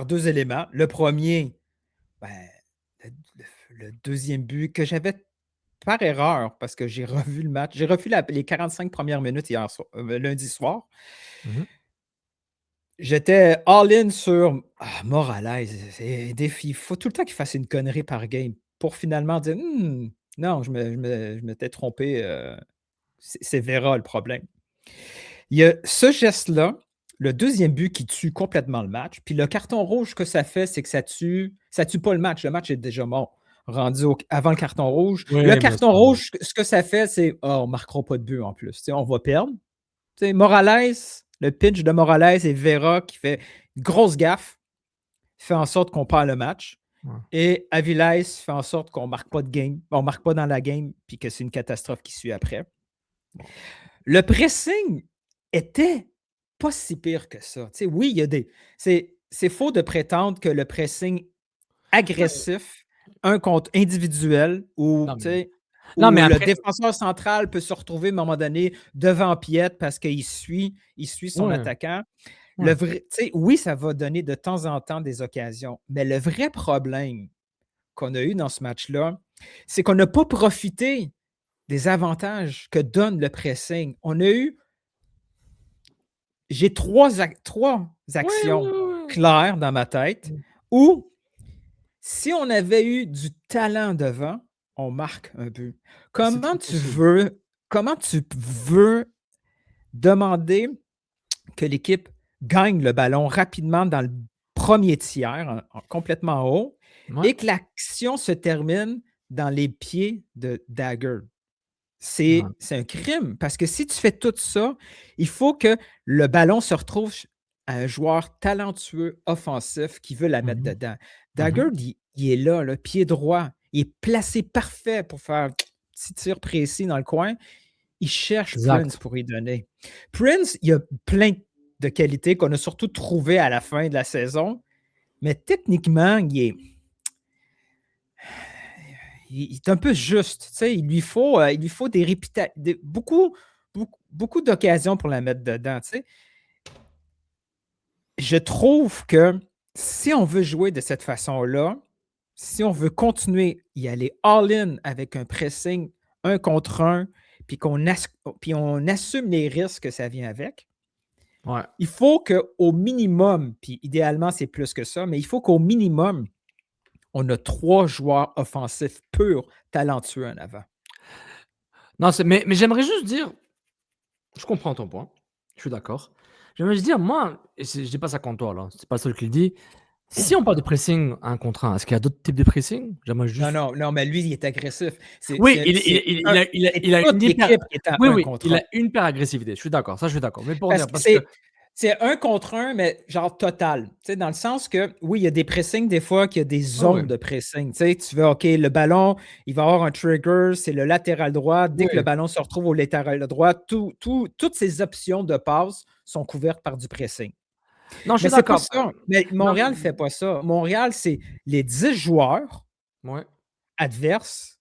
deux éléments. Le premier, le deuxième but que j'avais par erreur, parce que j'ai revu le match. J'ai revu les 45 premières minutes lundi soir. Mhm. J'étais all-in sur Morales. C'est un défi. Il faut tout le temps qu'il fasse une connerie par game pour finalement dire non, je m'étais trompé. C'est Vera le problème. Il y a ce geste-là, le deuxième but qui tue complètement le match. Puis le carton rouge que ça fait, c'est que ça tue pas le match. Le match est déjà mort, rendu avant le carton rouge. Oui, le bien carton sûr. rouge, ce que ça fait, c'est on ne marquera pas de but en plus. On va perdre. Morales, le pitch de Morales et Vera qui fait une grosse gaffe, fait en sorte qu'on perd le match. Ouais. Et Aviles fait en sorte qu'on ne marque pas de game, on ne marque pas dans la game, puis que c'est une catastrophe qui suit après. Le pressing était pas si pire que ça. Oui, il y a des. C'est faux de prétendre que le pressing agressif, un contre individuel, ou le défenseur central peut se retrouver à un moment donné devant Piette parce qu'il suit son attaquant. Le vrai, oui, ça va donner de temps en temps des occasions, mais le vrai problème qu'on a eu dans ce match-là, c'est qu'on n'a pas profité des avantages que donne le pressing. J'ai trois actions claires dans ma tête où, si on avait eu du talent devant, on marque un but. Comment tu veux demander que l'équipe gagne le ballon rapidement dans le premier tiers, complètement haut, et que l'action se termine dans les pieds de Dagger? C'est un crime, parce que si tu fais tout ça, il faut que le ballon se retrouve à un joueur talentueux, offensif, qui veut la mettre dedans. Dagger, il est là, le pied droit. Il est placé parfait pour faire un petit tir précis dans le coin. Il cherche Prince pour y donner. Prince, il a plein de qualités qu'on a surtout trouvées à la fin de la saison, mais techniquement, il est un peu juste. Il lui faut beaucoup d'occasions pour la mettre dedans. Je trouve que si on veut jouer de cette façon-là, si on veut continuer à y aller all-in avec un pressing 1 contre 1, puis on assume les risques que ça vient avec, il faut qu'au minimum, puis idéalement c'est plus que ça, mais il faut qu'au minimum, on a 3 joueurs offensifs purs, talentueux en avant. Non, mais j'aimerais juste dire, je comprends ton point, je suis d'accord. J'aimerais juste dire, moi, et je dis pas ça contre toi, là, c'est pas le seul qui le dit, si on parle de pressing 1 contre 1, est-ce qu'il y a d'autres types de pressing? J'aimerais juste... Non, mais lui, il est agressif. Oui, il a une hyper agressivité, je suis d'accord, ça je suis d'accord. Mais pour dire, parce que... C'est 1 contre 1, mais genre total. Dans le sens que, oui, il y a des pressings des fois qu'il y a des zones de pressing. Tu veux, OK, le ballon, il va avoir un trigger, c'est le latéral droit. Dès que le ballon se retrouve au latéral droit, toutes ces options de passe sont couvertes par du pressing. Non, je suis d'accord. Mais Montréal ne fait pas ça. Montréal, c'est les 10 joueurs adverses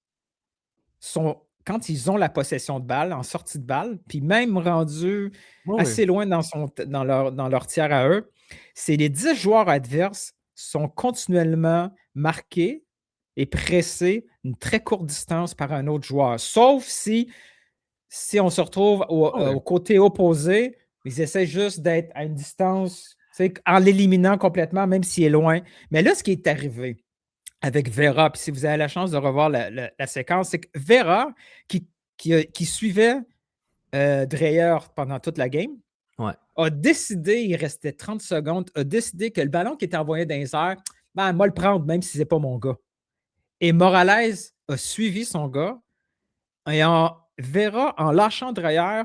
quand ils ont la possession de balle, en sortie de balle, puis même rendus assez loin dans leur tiers à eux, c'est les 10 joueurs adverses sont continuellement marqués et pressés une très courte distance par un autre joueur. Sauf si on se retrouve au côté opposé, ils essaient juste d'être à une distance, en l'éliminant complètement, même s'il est loin. Mais là, ce qui est arrivé avec Vera, puis si vous avez la chance de revoir la séquence, c'est que Vera, qui suivait Dreyer pendant toute la game, a décidé, il restait 30 secondes, a décidé que le ballon qui était envoyé dans les airs, moi le prendre, même si ce n'est pas mon gars. Et Morales a suivi son gars, et Vera, en lâchant Dreyer,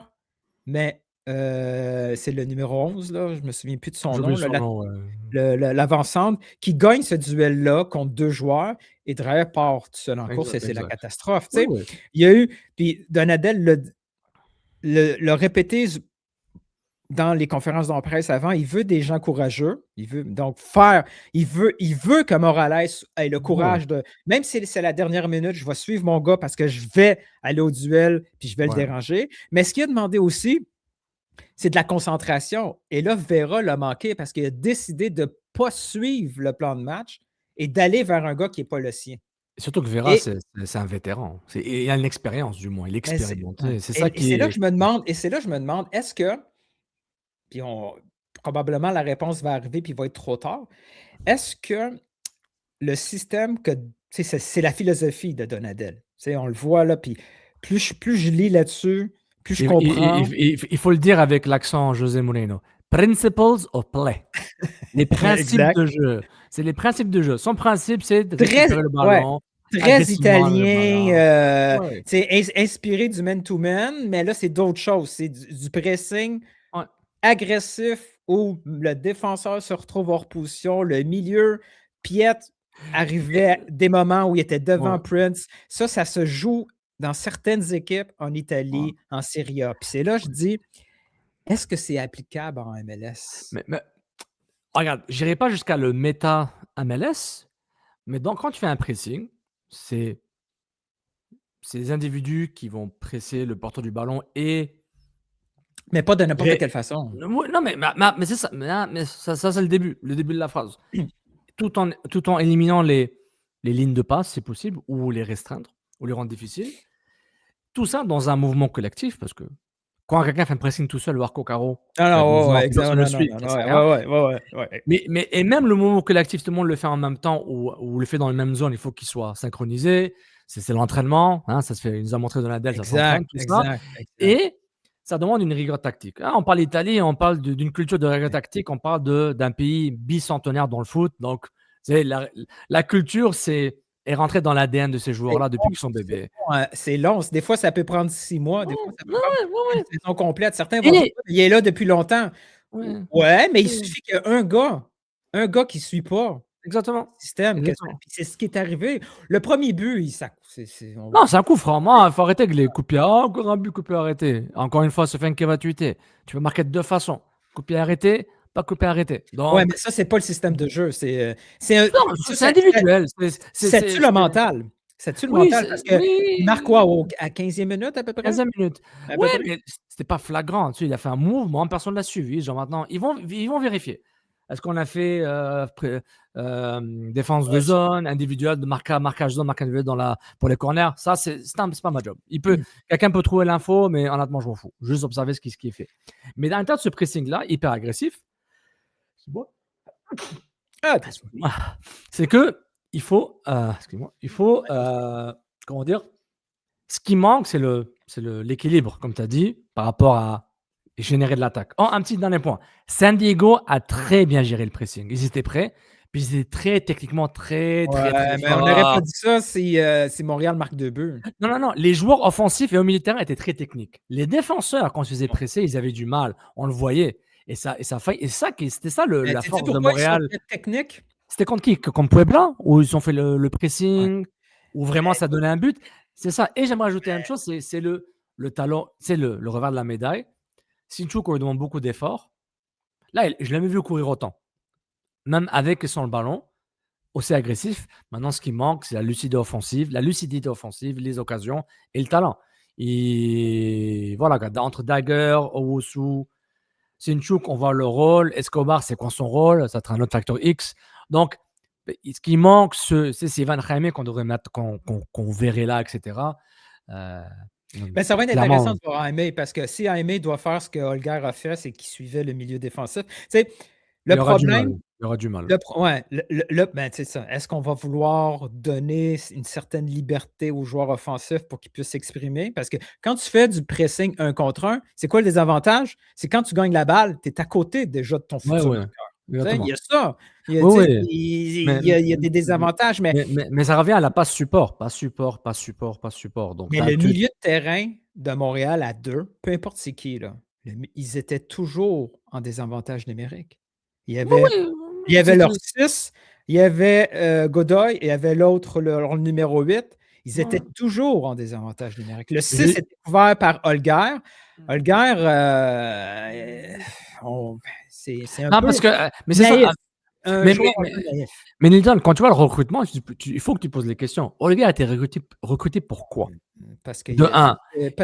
mais c'est le numéro 11, là, je ne me souviens plus de son nom, l'avant-centre, qui gagne ce duel-là contre 2 joueurs, et Dreyer part tout seul en course, et c'est la catastrophe. Il y a eu, puis Donadel l'a répété dans les conférences de presse avant, il veut des gens courageux. Il veut donc faire. Il veut que Morales ait le courage de. Même si c'est la dernière minute, je vais suivre mon gars parce que je vais aller au duel puis je vais le déranger. Mais ce qu'il a demandé aussi, c'est de la concentration. Et là, Vera l'a manqué parce qu'il a décidé de ne pas suivre le plan de match et d'aller vers un gars qui n'est pas le sien. Surtout que Vera, c'est un vétéran. Il a une expérience, du moins. Il est expérimenté. C'est ça qui est. Là que je me demande, est-ce que, puis probablement la réponse va arriver puis il va être trop tard, est-ce que le système que, c'est la philosophie de Donadel. On le voit là, puis plus je lis là-dessus, plus je comprends. Il faut le dire avec l'accent José Moreno. Principles of play. Les principes de jeu. C'est les principes de jeu. Son principe, c'est de récupérer le ballon. Très italien, inspiré du man-to-man, mais là, c'est d'autres choses. C'est du pressing agressif où le défenseur se retrouve hors position, le milieu, Piet arrivait des moments où il était devant Prince. Ça se joue dans certaines équipes en Italie, en Serie A. Puis c'est là, je dis, est-ce que c'est applicable en MLS? Mais regarde, je n'irai pas jusqu'à le méta MLS, mais donc quand tu fais un pressing, c'est les individus qui vont presser le porteur du ballon et... Mais pas de n'importe quelle façon. Non, mais c'est ça. Mais ça c'est le début de la phrase. Tout en éliminant les lignes de passe, si possible, ou les restreindre, ou les rendre difficiles. Tout ça dans un mouvement collectif, parce que quand quelqu'un fait un pressing tout seul, ou arco caro, mais et même le mouvement collectif, tout le monde le fait en même temps, ou le fait dans la même zone, il faut qu'il soit synchronisé. C'est l'entraînement, hein, ça se fait, il nous a montré Donadel, ça s'entraîne, tout ça. Et ça demande une rigueur tactique. On parle d'Italie, on parle d'une culture de rigueur tactique, on parle d'un pays bicentenaire dans le foot. Donc, la culture est rentrée dans l'ADN de ces joueurs-là depuis qu'ils sont bébés. C'est long. Des fois, ça peut prendre 6 mois. Des fois, ça peut prendre une saison complète. Certains vont dire il est là depuis longtemps. Ouais, mais il suffit qu'un gars qui ne suit pas exactement le système. C'est ce qui est arrivé. Le premier but, non, c'est un coup franc. Il faut arrêter avec les coups de pied. Encore un but, coup de pied arrêté. Encore une fois, c'est fait une tuité. Tu peux marquer de deux façons. Coup de pied arrêté, pas coup de pied arrêté. Oui, mais ça, c'est pas le système de jeu. C'est individuel. C'est-tu le mental? C'est-tu le mental? Parce qu'il marque quoi à 15e minute à peu près? 15e minute. Oui, mais c'était pas flagrant. Il a fait un mouvement, personne ne l'a suivi. Genre maintenant, ils vont vérifier. Est-ce qu'on a fait défense de zone, individuelle, de marquage zone, marquage individuel pour les corners? Ça, c'est pas ma job. Quelqu'un peut trouver l'info, mais honnêtement, je m'en fous. Juste observer ce qui est fait. Mais dans le tas de ce pressing-là, hyper agressif, c'est que il faut, comment dire, ce qui manque, c'est l'équilibre, comme tu as dit, par rapport à générer de l'attaque. Un petit dernier point. San Diego a très bien géré le pressing. Ils étaient prêts, puis ils étaient techniquement très mais on n'aurait pas dit ça si Montréal marque 2 buts. Non. Les joueurs offensifs et au milieu de terrain étaient très techniques. Les défenseurs, quand ils se faisaient presser, ils avaient du mal. On le voyait. C'était ça la force de Montréal. Technique? C'était contre qui? Contre Puebla? Où ils ont fait le pressing? Où vraiment ça donnait un but? C'est ça. Et j'aimerais ajouter une chose, c'est le talent, c'est le revers de la médaille. Sinchuk, on lui demande beaucoup d'efforts. Là, je ne l'ai jamais vu courir autant. Même avec et sans le ballon, aussi agressif. Maintenant, ce qui manque, c'est la lucidité offensive, les occasions et le talent. Et voilà, entre Dagger, Owusu, Sinchuk, on voit le rôle. Escobar, c'est quoi son rôle? Ça sera un autre facteur X. Donc, ce qui manque, c'est Ivan Jaime qu'on devrait mettre, qu'on verrait là, etc. Ça va être intéressant pour Jaime parce que si Jaime doit faire ce que Holger a fait, c'est qu'il suivait le milieu défensif. Le problème. Il y aura du mal. C'est ça. Est-ce qu'on va vouloir donner une certaine liberté aux joueurs offensifs pour qu'ils puissent s'exprimer? Parce que quand tu fais du pressing 1 contre 1, c'est quoi le désavantage? C'est quand tu gagnes la balle, tu es à côté déjà de ton futur marqueur. Il y a ça. Il y a des désavantages. Mais ça revient à la passe support. Pas support. Donc, mais le milieu de terrain de Montréal à 2, peu importe c'est qui, là, ils étaient toujours en désavantage numérique. Il y avait leur 6, il y avait Godoy, et il y avait l'autre, leur numéro 8. Ils étaient Ouais. toujours en désavantage numérique. Le 6 J'ai- était couvert par Holger. Holger, c'est un Non, peu parce que, mais c'est ça. naïf. Un Mais, joueur mais, un peu naïf. mais Nilton, quand tu vois le recrutement, il faut que tu poses les questions. Olivier a été recruté pour quoi? Parce De un.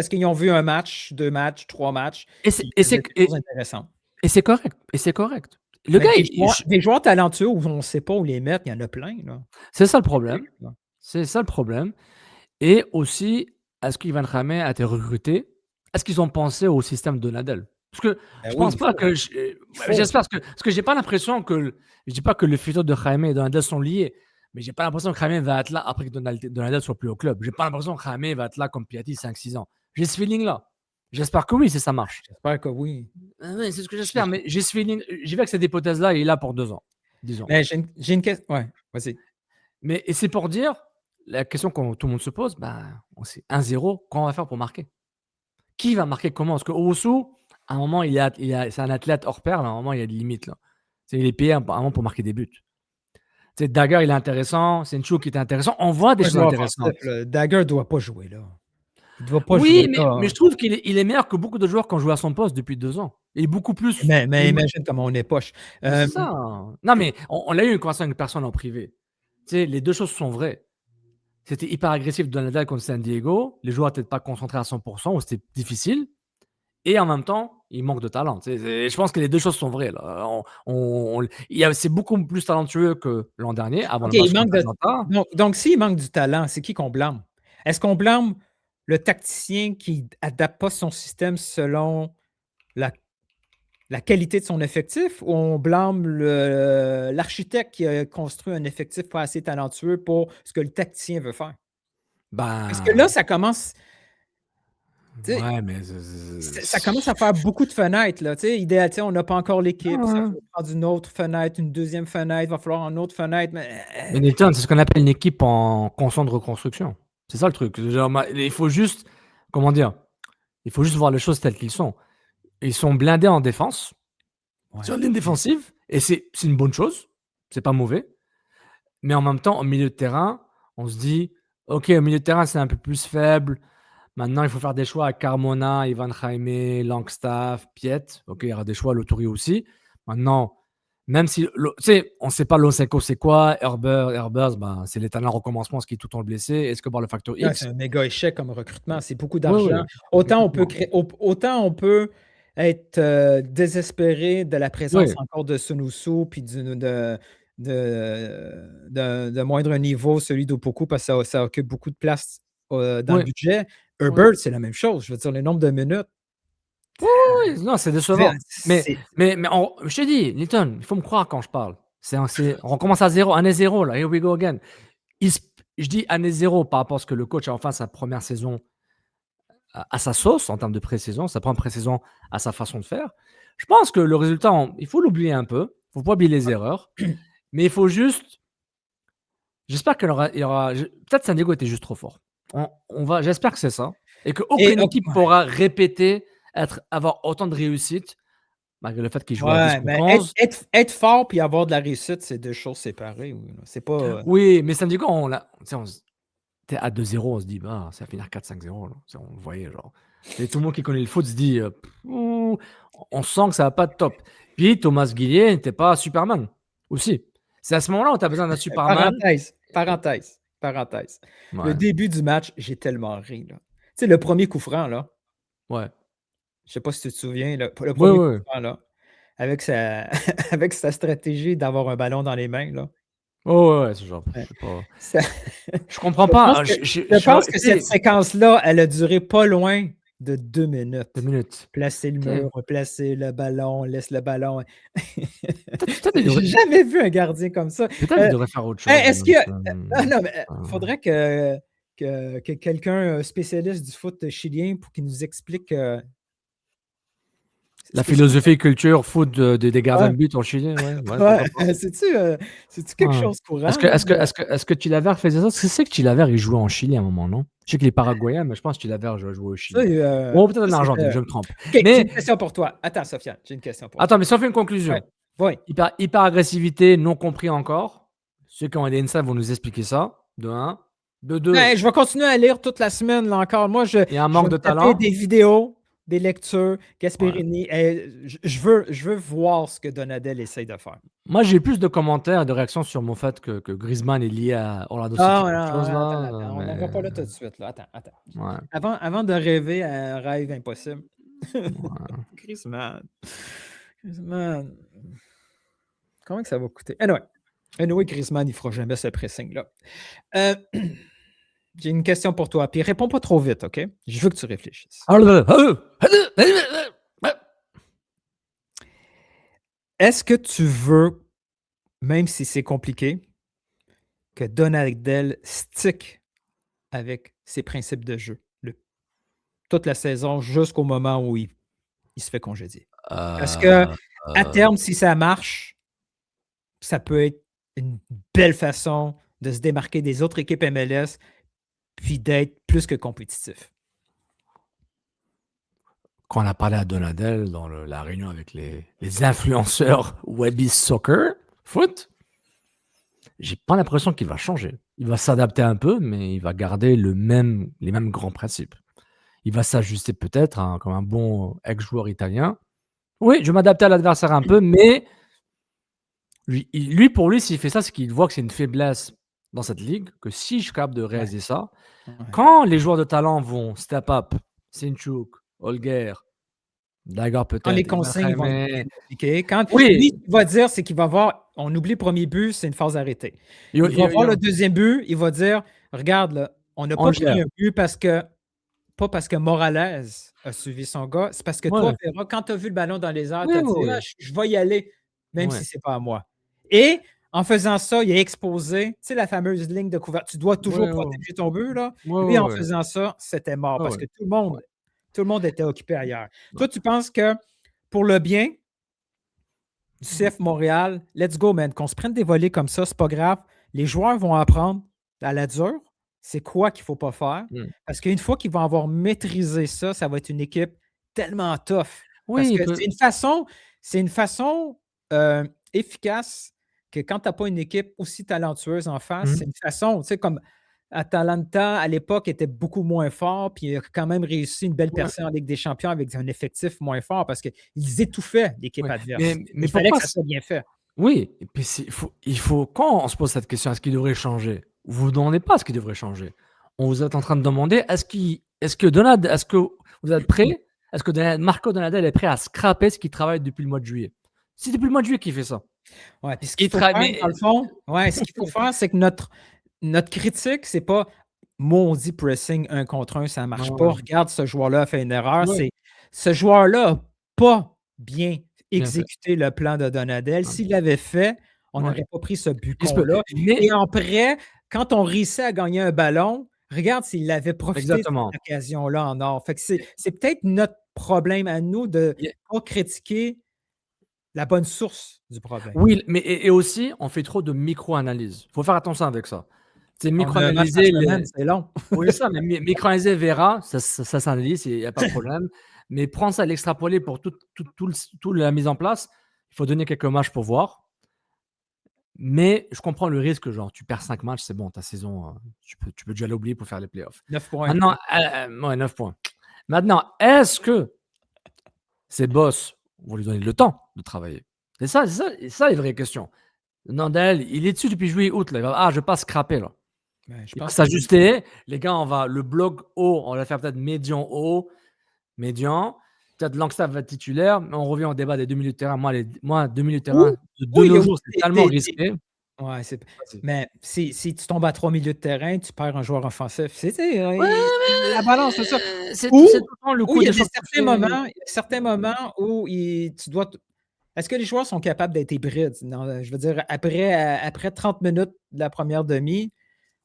qu'ils ont vu un match, 2 matchs, 3 matchs. Et Puis il faisait quelque chose d'intéressant. c'est correct. Et c'est correct. Le Mais gars, des joueurs talentueux où on ne sait pas où les mettre, il y en a plein. Là. c'est ça le problème. C'est ça le problème. Et aussi, est-ce qu'Ivan Ramey a été recruté? Est-ce qu'ils ont pensé au système de Nadal? Parce que je pense pas que. J'espère parce que j'ai pas l'impression que. Je dis pas que le futur de Jaime et de Nadal sont liés, mais j'ai pas l'impression que Jaime va être là après que Nadal soit plus au club. J'ai pas l'impression que Jaime va être là comme Piatti 5-6 ans. J'ai ce feeling-là. J'espère que oui, si ça marche. J'espère que oui. Oui, c'est ce que j'espère, mais j'ai ce feeling. J'y vais avec cette hypothèse-là, il est là pour 2 ans, disons. Mais j'ai une question. Ouais, vas-y. Mais et c'est pour dire, la question que tout le monde se pose, c'est 1-0, comment on va faire pour marquer? Qui va marquer comment? Parce qu'Owusu, à un moment, c'est un athlète hors pair, mais à un moment, il y a des limites. Là. Il est payé à un moment pour marquer des buts. Dagger, il est intéressant. Senchou qui est intéressant. On voit des choses intéressantes. Dagger ne doit pas jouer là. Il doit pas Oui, jouer là. mais je trouve qu'il est meilleur que beaucoup de joueurs qui ont joué à son poste depuis 2 ans. Il est beaucoup plus. Mais imagine comment on est poche. C'est ça. Non, mais on a eu une conversation avec une personne en privé. Les deux choses sont vraies. C'était hyper agressif de Nadal contre San Diego. Les joueurs n'étaient pas concentrés à 100%, ou c'était difficile. Et en même temps, il manque de talent. Je pense que les deux choses sont vraies. Là. C'est beaucoup plus talentueux que l'an dernier, avant le match contre Atlanta. Donc, s'il manque du talent, c'est qui qu'on blâme? Est-ce qu'on blâme le tacticien qui n'adapte pas son système selon la qualité de son effectif, ou on blâme l'architecte qui a construit un effectif pas assez talentueux pour ce que le tacticien veut faire? Parce que là, ça commence. Ouais, mais ça commence à faire beaucoup de fenêtres. Là, idéal, on n'a pas encore l'équipe. Ça faut prendre une autre fenêtre, une deuxième fenêtre, il va falloir une autre fenêtre. Mais Nilton, c'est ce qu'on appelle une équipe en constante reconstruction. C'est ça le truc. Il faut juste, comment dire, il faut juste voir les choses telles qu'elles sont. Ils sont blindés en défense, sur la ligne défensive, et c'est une bonne chose. C'est pas mauvais. Mais en même temps, au milieu de terrain, on se dit, OK, au milieu de terrain, c'est un peu plus faible. Maintenant, il faut faire des choix à Carmona, Ivan Jaime, Longstaff, Piet. OK, il y aura des choix à l'Autori aussi. Maintenant, même si, on ne sait pas Losenko c'est quoi, Herbers, c'est l'éternel recommencement, ce qui est tout le temps blessé. Est-ce que par le facteur X? C'est un méga échec comme recrutement. C'est beaucoup d'argent. Autant on peut être désespéré de la présence encore de Sunusu puis de moindre niveau, celui d'Opoku, parce que ça occupe beaucoup de place dans le budget. Herbert, c'est la même chose. Je veux dire, le nombre de minutes. Oui, non, c'est décevant. Mais je t'ai dit, Nilton, il faut me croire quand je parle. On recommence à zéro, année zéro, là. Here we go again. Je dis année zéro par rapport à ce que le coach a en face sa première saison à sa sauce en termes de pré-saison, sa première pré-saison à sa façon de faire. Je pense que le résultat, il faut l'oublier un peu. Il ne faut pas oublier les erreurs. Mais il faut juste. J'espère qu'il y aura. Peut-être San Diego était juste trop fort. J'espère que c'est ça. Et qu'aucune équipe pourra répéter, avoir autant de réussite, malgré le fait qu'ils jouent à 10 contre 11. Être fort puis avoir de la réussite, c'est deux choses séparées. C'est pas. Oui, mais San Diego, t'es à 2-0, on se dit, ça va finir 4-5-0. On le voyait, genre. Et tout le monde qui connaît le foot se dit, on sent que ça va pas de top. Puis Thomas Guillet n'était pas Superman aussi. C'est à ce moment-là où tu as besoin d'un Superman. Parenthèse. Ouais. Le début du match, j'ai tellement ri. Tu sais, le premier coup franc, là. Ouais. Je sais pas si tu te souviens, le premier coup franc, là, avec sa stratégie d'avoir un ballon dans les mains, là. Oh, ouais, c'est genre. Je comprends pas. Je pense que cette séquence-là, elle a duré pas loin de 2 minutes. 2 minutes. Placer le mur, replacer le ballon, laisse le ballon. J'ai jamais vu un gardien comme ça. Peut-être qu'il devrait faire autre chose. Est-ce que. Non, mais il faudrait que quelqu'un, un spécialiste du foot chilien, pour qu'il nous explique. La philosophie, culture, foot des gardiens de but en Chili. C'est-tu quelque chose de courant? Est-ce que Chilavert faisait ça? Parce que c'est que Chilavert, il jouait en Chili à un moment, non? Je sais qu'il est paraguayen, mais je pense que Chilavert jouait au Chili. Ou peut-être en Argentine, je me trompe. J'ai une question pour toi. Attends, Sofiane, j'ai une question pour toi. Attends, mais ça fait une conclusion. Oui. Hyper agressivité, non compris encore. Ceux qui ont des insights vont nous expliquer ça, de un. 2-2. Ben, je vais continuer à lire toute la semaine, là, encore. Moi, Il y a un manque de vais me taper talent. des vidéos, des lectures, Gasperini. Je veux voir ce que Donadel essaye de faire. Moi, j'ai plus de commentaires et de réactions sur mon fait que Griezmann est lié à Orlando City. Ah, quelque chose, là, attends. On n'en va pas là tout de suite. Là. Attends. Ouais. Avant de rêver à un rêve impossible. Ouais. Griezmann. Comment que ça va coûter? Anyway, Griezmann, il ne fera jamais ce pressing-là. J'ai une question pour toi. Puis réponds pas trop vite, OK? Je veux que tu réfléchisses. Est-ce que tu veux, même si c'est compliqué, que Donadel stick avec ses principes de jeu toute la saison jusqu'au moment où il se fait congédier? Parce que à terme, si ça marche, ça peut être une belle façon de se démarquer des autres équipes MLS puis d'être plus que compétitif. Quand on a parlé à Donadel dans la réunion avec les influenceurs Webby Soccer Foot, j'ai pas l'impression qu'il va changer. Il va s'adapter un peu, mais il va garder les mêmes grands principes. Il va s'ajuster peut-être comme un bon ex-joueur italien. Oui, je vais m'adapter à l'adversaire un peu, mais pour lui, s'il fait ça, c'est qu'il voit que c'est une faiblesse dans cette ligue, que si je suis capable de réaliser ça, quand les joueurs de talent vont step up, Sinchuk, Holger, Dagger peut-être. Quand les consignes vont être compliquées. Oui. Lui, ce qu'il va dire, c'est qu'il va voir, on oublie le premier but, c'est une phase arrêtée. Il va voir le deuxième but, il va dire, regarde, là, on n'a pas pris un but pas parce que Morales a suivi son gars, c'est parce que toi, Ferra, quand tu as vu le ballon dans les airs, tu as dit, je vais y aller, même si ce n'est pas à moi. Et en faisant ça, il a exposé, tu sais, la fameuse ligne de couverture. Tu dois toujours protéger ton but, là. Lui, en faisant ça, c'était mort parce que tout le monde était occupé ailleurs. Toi, tu penses que pour le bien du CF Montréal, let's go, man. Qu'on se prenne des volets comme ça, c'est pas grave. Les joueurs vont apprendre à la dure. C'est quoi qu'il ne faut pas faire. Parce qu'une fois qu'ils vont avoir maîtrisé ça, ça va être une équipe tellement tough. Parce que c'est une façon efficace que quand tu n'as pas une équipe aussi talentueuse en face, c'est une façon, tu sais, comme Atalanta, à l'époque, était beaucoup moins fort, puis il a quand même réussi une belle percée en Ligue des Champions avec un effectif moins fort parce qu'ils étouffaient l'équipe adverse. Mais il fallait que ça soit bien fait. Oui, et puis il faut, quand on se pose cette question, est-ce qu'il devrait changer? Vous ne vous demandez pas ce qu'il devrait changer. On vous êtes en train de demander, est-ce que vous êtes prêt? Est-ce que Marco Donadel est prêt à scraper ce qu'il travaille depuis le mois de juillet? C'est depuis le mois de juillet qu'il fait ça. Ouais, puis ce qu'il faut faire, dans le fond, ce qu'il faut faire, c'est que notre critique, c'est pas maudit pressing 1 contre 1, ça ne marche pas. Regarde, ce joueur-là a fait une erreur. C'est ce joueur-là n'a pas bien exécuté le plan de Donadel. S'il l'avait fait, on n'aurait pas pris ce but-là. Et après, quand on réussit à gagner un ballon, regarde s'il avait profité de cette occasion-là en or. Fait que c'est peut-être notre problème à nous de ne pas critiquer la bonne source du problème. Oui, mais et aussi, on fait trop de micro-analyse. Il faut faire attention avec ça. C'est micro-analyser. C'est long. Oui, ça, mais micro-analyser Vera, ça s'analyse, il n'y a pas de problème. Mais prendre ça, l'extrapoler pour toute la mise en place, il faut donner quelques matchs pour voir. Mais je comprends le risque, genre, tu perds 5 matchs, c'est bon, ta saison, tu peux déjà l'oublier pour faire les playoffs. 9 points. Maintenant, 9 points. Maintenant, est-ce que ces boss vont lui donner le temps de travailler? C'est ça les vraies questions. Nandel, il est dessus depuis juillet-août. Je ne vais pas scraper. Là. Il va s'ajuster. Les gars, on va le bloc haut, on va faire peut-être médian haut, médian. Peut-être Langstaff va être titulaire, mais on revient au débat des 2 milieux de terrain. Moi 2 milieux de terrain de nos jours, c'est tellement risqué. Ouais, mais si tu tombes à 3 milieux de terrain, tu perds un joueur offensif. La balance, c'est ça. C'est tout le temps le coup. Il y a certains moments où tu dois. Est-ce que les joueurs sont capables d'être hybrides? Non, je veux dire, après 30 minutes de la première demi,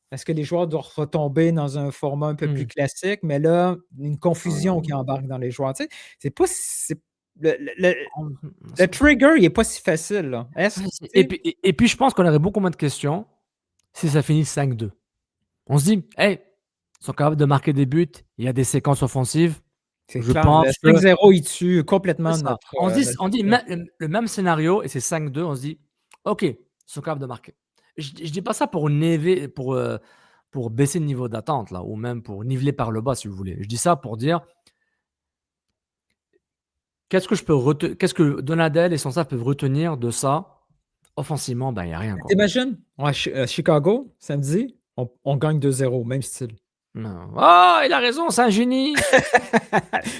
est-ce que les joueurs doivent retomber dans un format un peu plus classique? Mais là, une confusion qui embarque dans les joueurs. Tu sais, c'est pas. Le trigger, il n'est pas si facile. Là. Et puis, je pense qu'on aurait beaucoup moins de questions si ça finit 5-2. On se dit, hey, ils sont capables de marquer des buts, il y a des séquences offensives. C'est clair, le 5-0, il tue complètement notre... On dit le même scénario, et c'est 5-2, on se dit, OK, ils sont capables de marquer. Je ne dis pas ça pour pour baisser le niveau d'attente, là, ou même pour niveler par le bas, si vous voulez. Je dis ça pour dire, qu'est-ce que Donadel et son staff peuvent retenir de ça? Offensivement, ben, il n'y a rien, quoi. T'imagines, à Chicago, samedi, on gagne 2-0, même style. Non. Ah, il a raison, c'est un génie!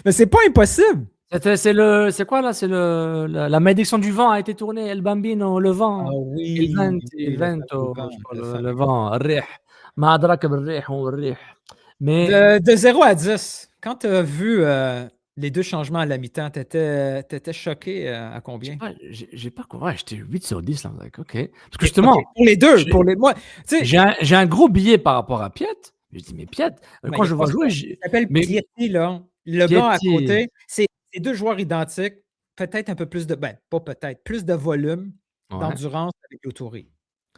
Mais c'est pas impossible! C'est quoi, là? C'est la malédiction du vent a été tournée. El Bambino, le Ah vent. oui, Il le vento, fameux vent, je sais pas, le le fameux vent. vent. الريح. ما أدراك بالريح هو الريح. Mais De 0 à 10, quand tu as vu les deux changements à la mi-temps, t'étais choqué à combien? j'ai pas compris. Ouais, j'étais 8 sur 10 là. Like, OK. Parce que OK, justement, pour les deux, j'ai pour les moi, tu sais, j'ai un gros billet par rapport à Piet. Je dis, mais Piet, mais quand il y je a vois pas jouer, il s'appelle mais Piatti, là. Le gars à Piatti, côté, c'est deux joueurs identiques, peut-être un peu plus de pas peut-être, plus de volume, ouais, d'endurance avec l'Autori.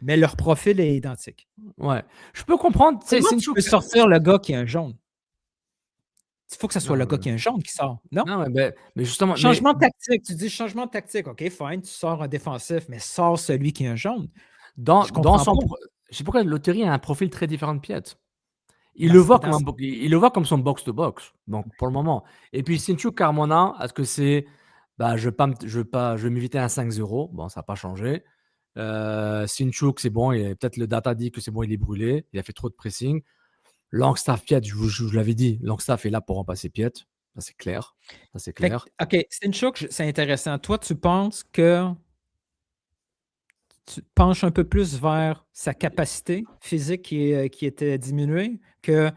Mais leur profil est identique. ouais. Je peux comprendre. Comment C'est une tu chose. peux sortir le gars qui a un jaune? Il faut que ce soit le Non, gars qui a un jaune qui sort, non? non, mais justement, Changement de tactique, tu dis changement de tactique, OK, fine, tu sors un défensif, mais sors celui qui a un jaune. dans Je comprends son, pas. je sais pourquoi Lottery a un profil très différent de Piet. Il Dans le ce voit dans ce il le voit comme son box-to-box, donc pour le moment. Et puis Sinthiou Carmona, est-ce que c'est, bah, je vais m'éviter un 5-0. Bon, ça n'a pas changé. Sinthiou, c'est bon, peut-être le data dit que c'est bon, il est brûlé, il a fait trop de pressing. Longstaff, Piet, je vous l'avais dit, Longstaff est là pour remplacer Piet, ça c'est clair. Ça c'est fait que, clair. OK, Steinchuk, c'est intéressant. Toi, tu penses que tu te penches un peu plus vers sa capacité physique qui était diminuée que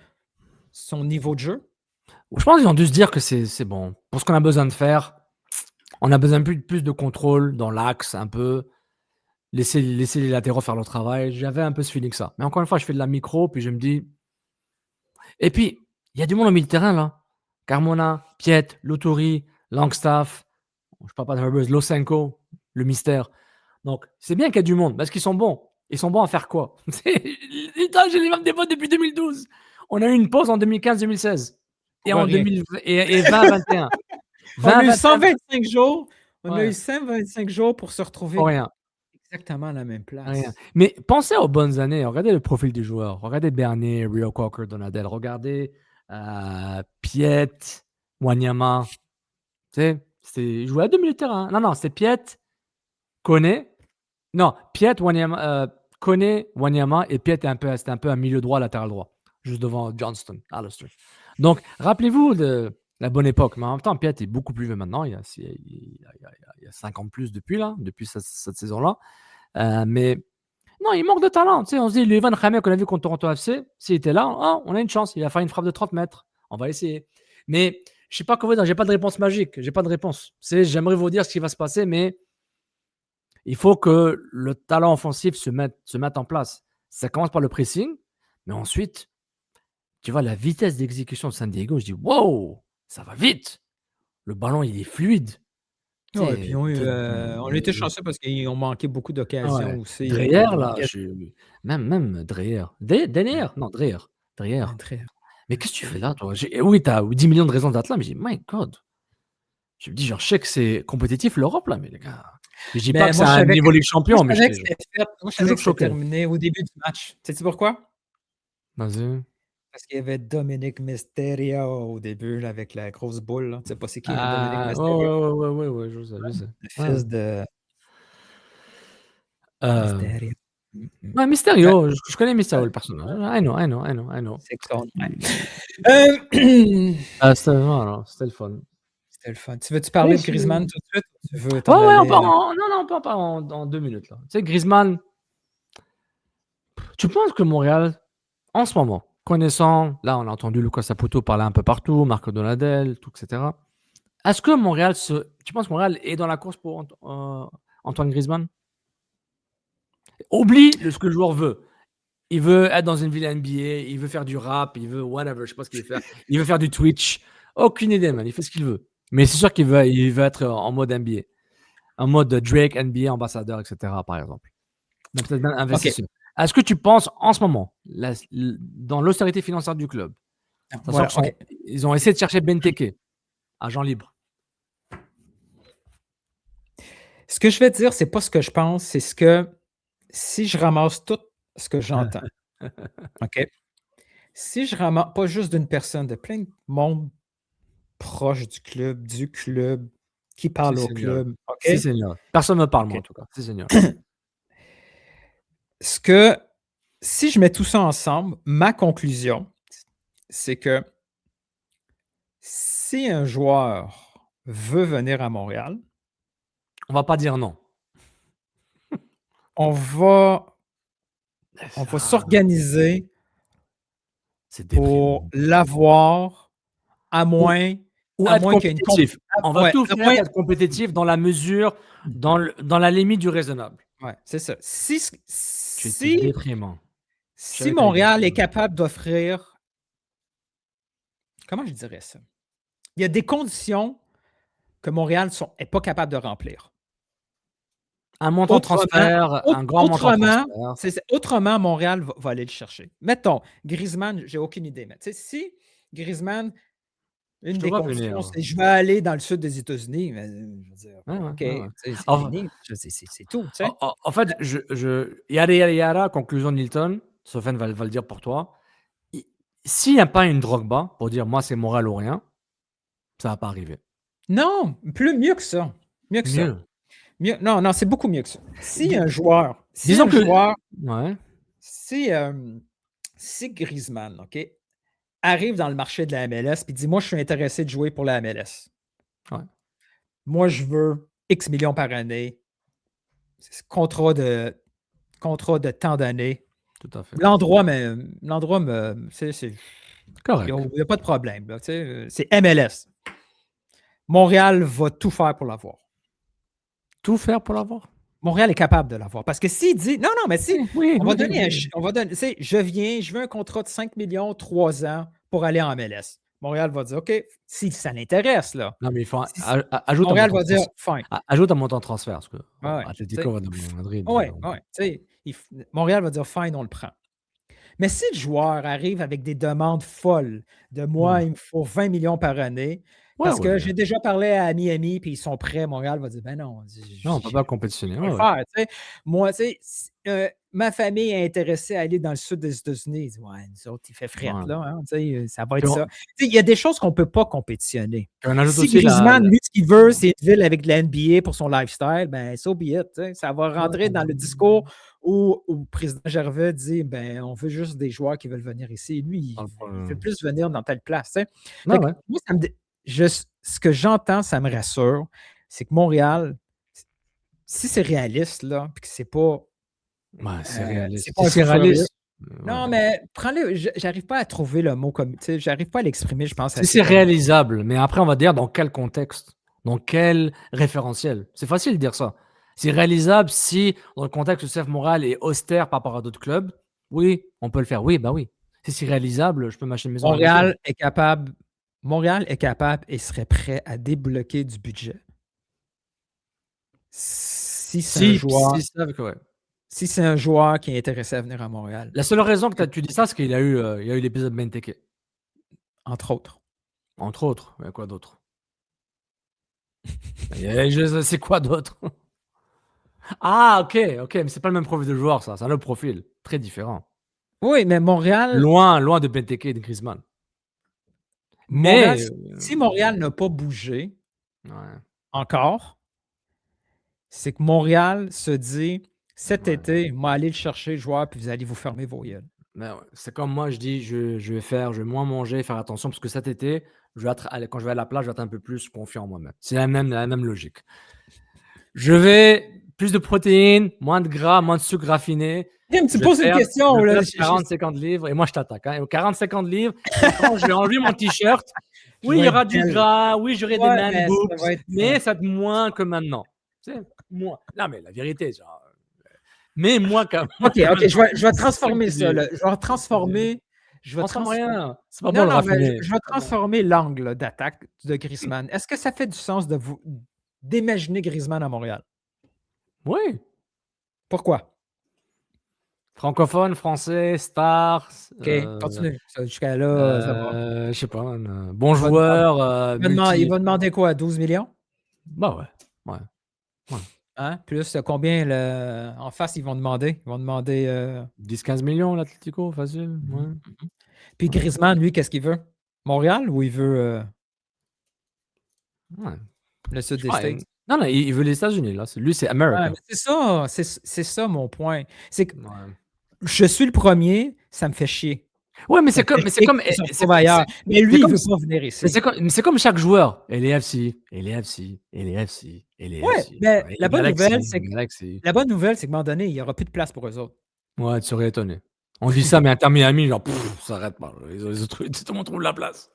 son niveau de jeu? Je pense qu'ils ont dû se dire que c'est bon. Pour ce qu'on a besoin de faire, on a besoin de plus de contrôle dans l'axe, un peu. Laisser les latéraux faire leur travail. J'avais un peu ce feeling que ça. Mais encore une fois, je fais de la micro, puis je me dis. Et puis, il y a du monde au milieu de terrain, là. Carmona, Piet, Lotori, Langstaff, je parle pas de Herbers, Losenko, le mystère. Donc, c'est bien qu'il y a du monde, parce qu'ils sont bons. Ils sont bons à faire quoi? Putain, j'ai les mêmes défauts depuis 2012. On a eu une pause en 2015-2016. Et Pour en rien. 2021. On a eu 2021, 125 jours. On a ouais, eu 125 jours pour se retrouver pour rien. exactement à la même Rien. place. Mais pensez aux bonnes années. Regardez le profil des joueurs. Regardez Bernier, Rio Cocker, Donadel. Regardez Piet, Wanyama. Tu sais, ils jouaient à deux milieux de terrain. Non, c'était Piet, Kone. Non, Piet, Wanyama, Kone, Wanyama. Et Piet c'était un peu un milieu droit, latéral droit. Juste devant Johnston, Alistair. Donc, rappelez-vous de la bonne époque. Mais en même temps, Piet est beaucoup plus vieux maintenant. Il y a 5 ans de plus depuis cette saison-là. Mais non, il manque de talent. Tu sais, on se dit, le Ivan Khamé qu'on a vu contre Toronto FC, s'il était là, on a une chance. Il va faire une frappe de 30 mètres. On va essayer. Mais je ne sais pas comment vous dire. J'ai pas de réponse magique. J'ai pas de réponse. J'aimerais vous dire ce qui va se passer, mais il faut que le talent offensif se mette en place. Ça commence par le pressing, mais ensuite, tu vois, la vitesse d'exécution de San Diego, je dis, wow, ça va vite. Le ballon, il est fluide. Ouais, puis on était chanceux parce qu'ils ont manqué beaucoup d'occasions aussi. Dreyer, là, même Dreyer. Dreyer. Non, Dreyer. Dreyer. Mais qu'est-ce que tu fais là, toi? Oui, tu as 10 millions de raisons d'être là, mais je dis, my God. Je me dis, genre, je sais que c'est compétitif l'Europe, là, mais les gars. Je dis pas que c'est un niveau Ligue Champion, mais je savais que c'était terminé au début du match. Sais-tu pourquoi? Vas-y. Parce qu'il y avait Dominic Mysterio au début, là, avec la grosse boule. Là. Tu sais pas c'est qui, Dominic Mysterio? Ouais, je sais. Le fils de Mysterio. Ouais, Mysterio. Je connais Mysterio, le personnage. I know. C'est con. C'était le fun. C'était le fun. Tu veux-tu parler de Griezmann tout de suite? Tu veux on peut en parler en 2 minutes. Là. Tu sais, Griezmann, tu penses que Montréal, en ce moment, connaissant, là, on a entendu Lucas Saputo parler un peu partout, Marco Donadel, tout, etc. Est-ce que Montréal, tu penses que Montréal est dans la course pour Antoine Griezmann? Oublie ce que le joueur veut. Il veut être dans une ville NBA, il veut faire du rap, il veut whatever, je sais pas ce qu'il veut faire. Il veut faire du Twitch. Aucune idée, man. Il fait ce qu'il veut. Mais c'est sûr qu'il veut être en mode NBA. En mode Drake, NBA, ambassadeur, etc. par exemple. Donc peut-être même investisseur. Okay. Est-ce que tu penses en ce moment, dans l'austérité financière du club, ils ont essayé de chercher Benteke, agent libre? Ce que je vais te dire, c'est pas ce que je pense, c'est ce que si je ramasse tout ce que j'entends. OK? si je ramasse pas juste d'une personne, de plein de monde proche du club, qui parle Si, au Seigneur. club, OK? Si, Seigneur. Personne ne me parle, moi, en OK. tout cas. Si, Seigneur. Si je mets tout ça ensemble, ma conclusion, c'est que si un joueur veut venir à Montréal, On va pas dire non. on va Ah, s'organiser c'est pour déprimant. l'avoir, à moins Ou à être moins qu'il y ait une compétitif. On va ouais, tout à faire moins pour être compétitif dans la mesure, dans la limite du raisonnable. ouais, c'est ça. C'est Si déprimant. si Montréal est capable d'offrir comment je dirais ça? Il y a des conditions que Montréal n'est pas capable de remplir. Un montant de transfert, un grand montant de transfert. Autrement, Montréal va aller le chercher. Mettons, Griezmann, j'ai aucune idée, mais si Griezmann, une des conditions, c'est je vais aller dans le sud des États-Unis, mais je veux dire, OK, c'est fini, c'est tout. En fait, yada, conclusion de Nilton, Sofiane va le dire pour toi. S'il n'y a pas une Drogba pour dire moi c'est Montréal ou rien, ça va pas arriver. Non, mieux que ça. Non, c'est beaucoup mieux que ça. Si un joueur, si Griezmann, OK, arrive dans le marché de la MLS et dit moi je suis intéressé de jouer pour la MLS. Ouais. Moi je veux X millions par année. Contrat de tant d'années. Tout à fait. L'endroit, c'est correct. Il n'y a pas de problème. Là, c'est MLS. Montréal va tout faire pour l'avoir. Tout faire pour l'avoir? Montréal est capable de l'avoir. Parce que s'il dit non, mais si, on va donner je veux un contrat de 5 millions, 3 ans pour aller en MLS. Montréal va dire OK, si ça l'intéresse, là. Non, mais il faut ajoute Montréal va dire fine. Ajoute un montant de transfert. Parce que Atlético va devenir Madrid. Montréal va dire fine, on le prend. Mais si le joueur arrive avec des demandes folles de moi, il me faut 20 millions par année, parce que j'ai déjà parlé à Miami puis ils sont prêts, Montréal va dire ben non. On ne peut pas compétitionner. Moi, ma famille est intéressée à aller dans le sud des États-Unis. Ils disent nous autres, il fait fret là. Hein, ça va être ça. Il y a des choses qu'on ne peut pas compétitionner. Si Griezmann, lui, ce qu'il veut, c'est une ville avec de la NBA pour son lifestyle, ben so be it. Ça va rentrer dans le discours où le président Gervais dit ben on veut juste des joueurs qui veulent venir ici. Lui, il veut plus venir dans telle place. Moi, ce que j'entends, ça me rassure, c'est que Montréal, si c'est réaliste, là, puis que c'est pas. C'est réaliste. C'est réaliste. Non, mais prends-le. J'arrive pas à trouver le mot comme. J'arrive pas à l'exprimer, je pense. Si c'est réalisable, mais après, on va dire dans quel contexte, dans quel référentiel. C'est facile de dire ça. C'est réalisable si, dans le contexte où CF Montréal est austère par rapport à d'autres clubs. Oui, on peut le faire. Oui, bah oui. Si c'est réalisable, je peux m'acheter une maison. Montréal est capable et serait prêt à débloquer du budget. Si c'est un joueur qui est intéressé à venir à Montréal. La seule raison que tu dis ça, c'est qu'il y a eu l'épisode Benteke. Entre autres. Entre autres. Mais quoi d'autre? C'est quoi d'autre? Ah, ok. Mais c'est pas le même profil de joueur, ça. C'est un autre profil. Très différent. Oui, mais Montréal. Loin de Benteke et de Griezmann. Mais si Montréal n'a pas bougé encore, c'est que Montréal se dit cet été, moi, allez le chercher, le joueur, puis vous allez vous fermer vos yeux. C'est comme moi, je dis, je vais moins manger, faire attention, parce que cet été, quand je vais à la plage, je vais être un peu plus confiant en moi-même. C'est la même logique. Je vais plus de protéines, moins de gras, moins de sucre raffiné. Tu poses une question. 40-50 livres, et moi, je t'attaque. 40-50 livres, quand je vais enlever mon t-shirt, oui, il y aura du gras, oui, j'aurai des man boobs, mais ça va être moins que maintenant. Moins. Non, mais la vérité, genre. Mais moi, quand même. OK, je vais transformer ça. Je vais transformer. Rien. C'est pas bon le raffiner. Je vais transformer l'angle d'attaque de Griezmann. Est-ce que ça fait du sens d'imaginer Griezmann à Montréal? Oui. Pourquoi? Francophone, français, star. OK, continue. Jusqu'à là, ça va. Je sais pas. Bon joueur. Il va demander quoi? 12 millions? Bah ouais. Hein? Plus combien en face ils vont demander? Ils vont demander. 10-15 millions, l'Atlético, facile. Ouais. Puis Griezmann, lui, qu'est-ce qu'il veut? Montréal ou il veut Ouais. le sud des Ouais, States? non, il veut les États-Unis. Là. Lui, c'est Ouais, America. mais c'est ça, c'est ça mon point. C'est que Ouais. je suis le premier, ça me fait chier. Ouais, mais Ça c'est me comme. fait chier qu'il se retrouve ailleurs. Mais lui, il veut pas venir ici. Mais c'est comme chaque joueur. Et les FC, et les FC, et les FC, et les Ouais, FC. mais Ouais, la bonne Galaxy, nouvelle, c'est que Galaxy. la bonne nouvelle, c'est qu'à un moment donné, il n'y aura plus de place pour eux autres. Ouais, tu serais étonné. On dit ça, mais Inter Miami, genre, ça arrête pas. Les autres, tout le monde trouve la place.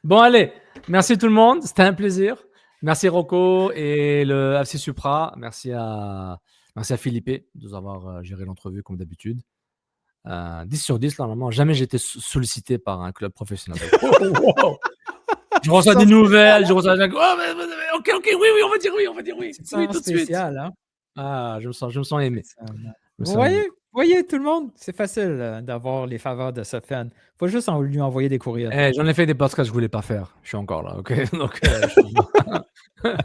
Bon, allez. Merci tout le monde. C'était un plaisir. Merci Rocco et le FC Supra. Merci à Philippe de nous avoir géré l'entrevue comme d'habitude. 10 sur 10, là, normalement. Jamais j'ai été sollicité par un club professionnel. Wow. Je reçois des nouvelles. Je reçois. Ok, oui, on va dire oui. C'est Oui, tout de suite. spécial, hein? Ah, je me sens aimé. Vous voyez, tout le monde, c'est facile d'avoir les faveurs de ce fan. Faut juste lui envoyer des courriels. J'en ai fait des podcasts que je voulais pas faire. Je suis encore là, ok? Donc,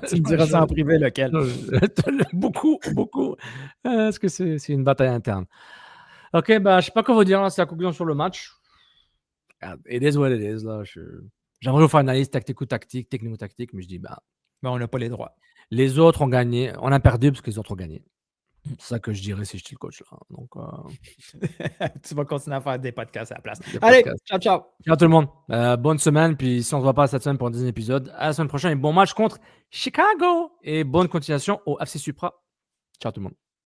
tu me diras ça en privé, lequel? Beaucoup. Parce que c'est une bataille interne. Ok, je sais pas quoi vous dire. Là, c'est la conclusion sur le match. It is what it is. Là. J'aimerais vous faire une analyse tactico-tactique, technico-tactique, mais je dis, Mais on n'a pas les droits. Les autres ont gagné. On a perdu parce que les autres ont gagné. C'est ça que je dirais si je suis le coach. Là. Donc, tu vas continuer à faire des podcasts à la place. Des Allez, podcasts. ciao. Ciao tout le monde. Bonne semaine. Puis si on ne se voit pas cette semaine pour un deuxième épisode, à la semaine prochaine. Et bon match contre Chicago. Et bonne continuation au FC Supra. Ciao tout le monde.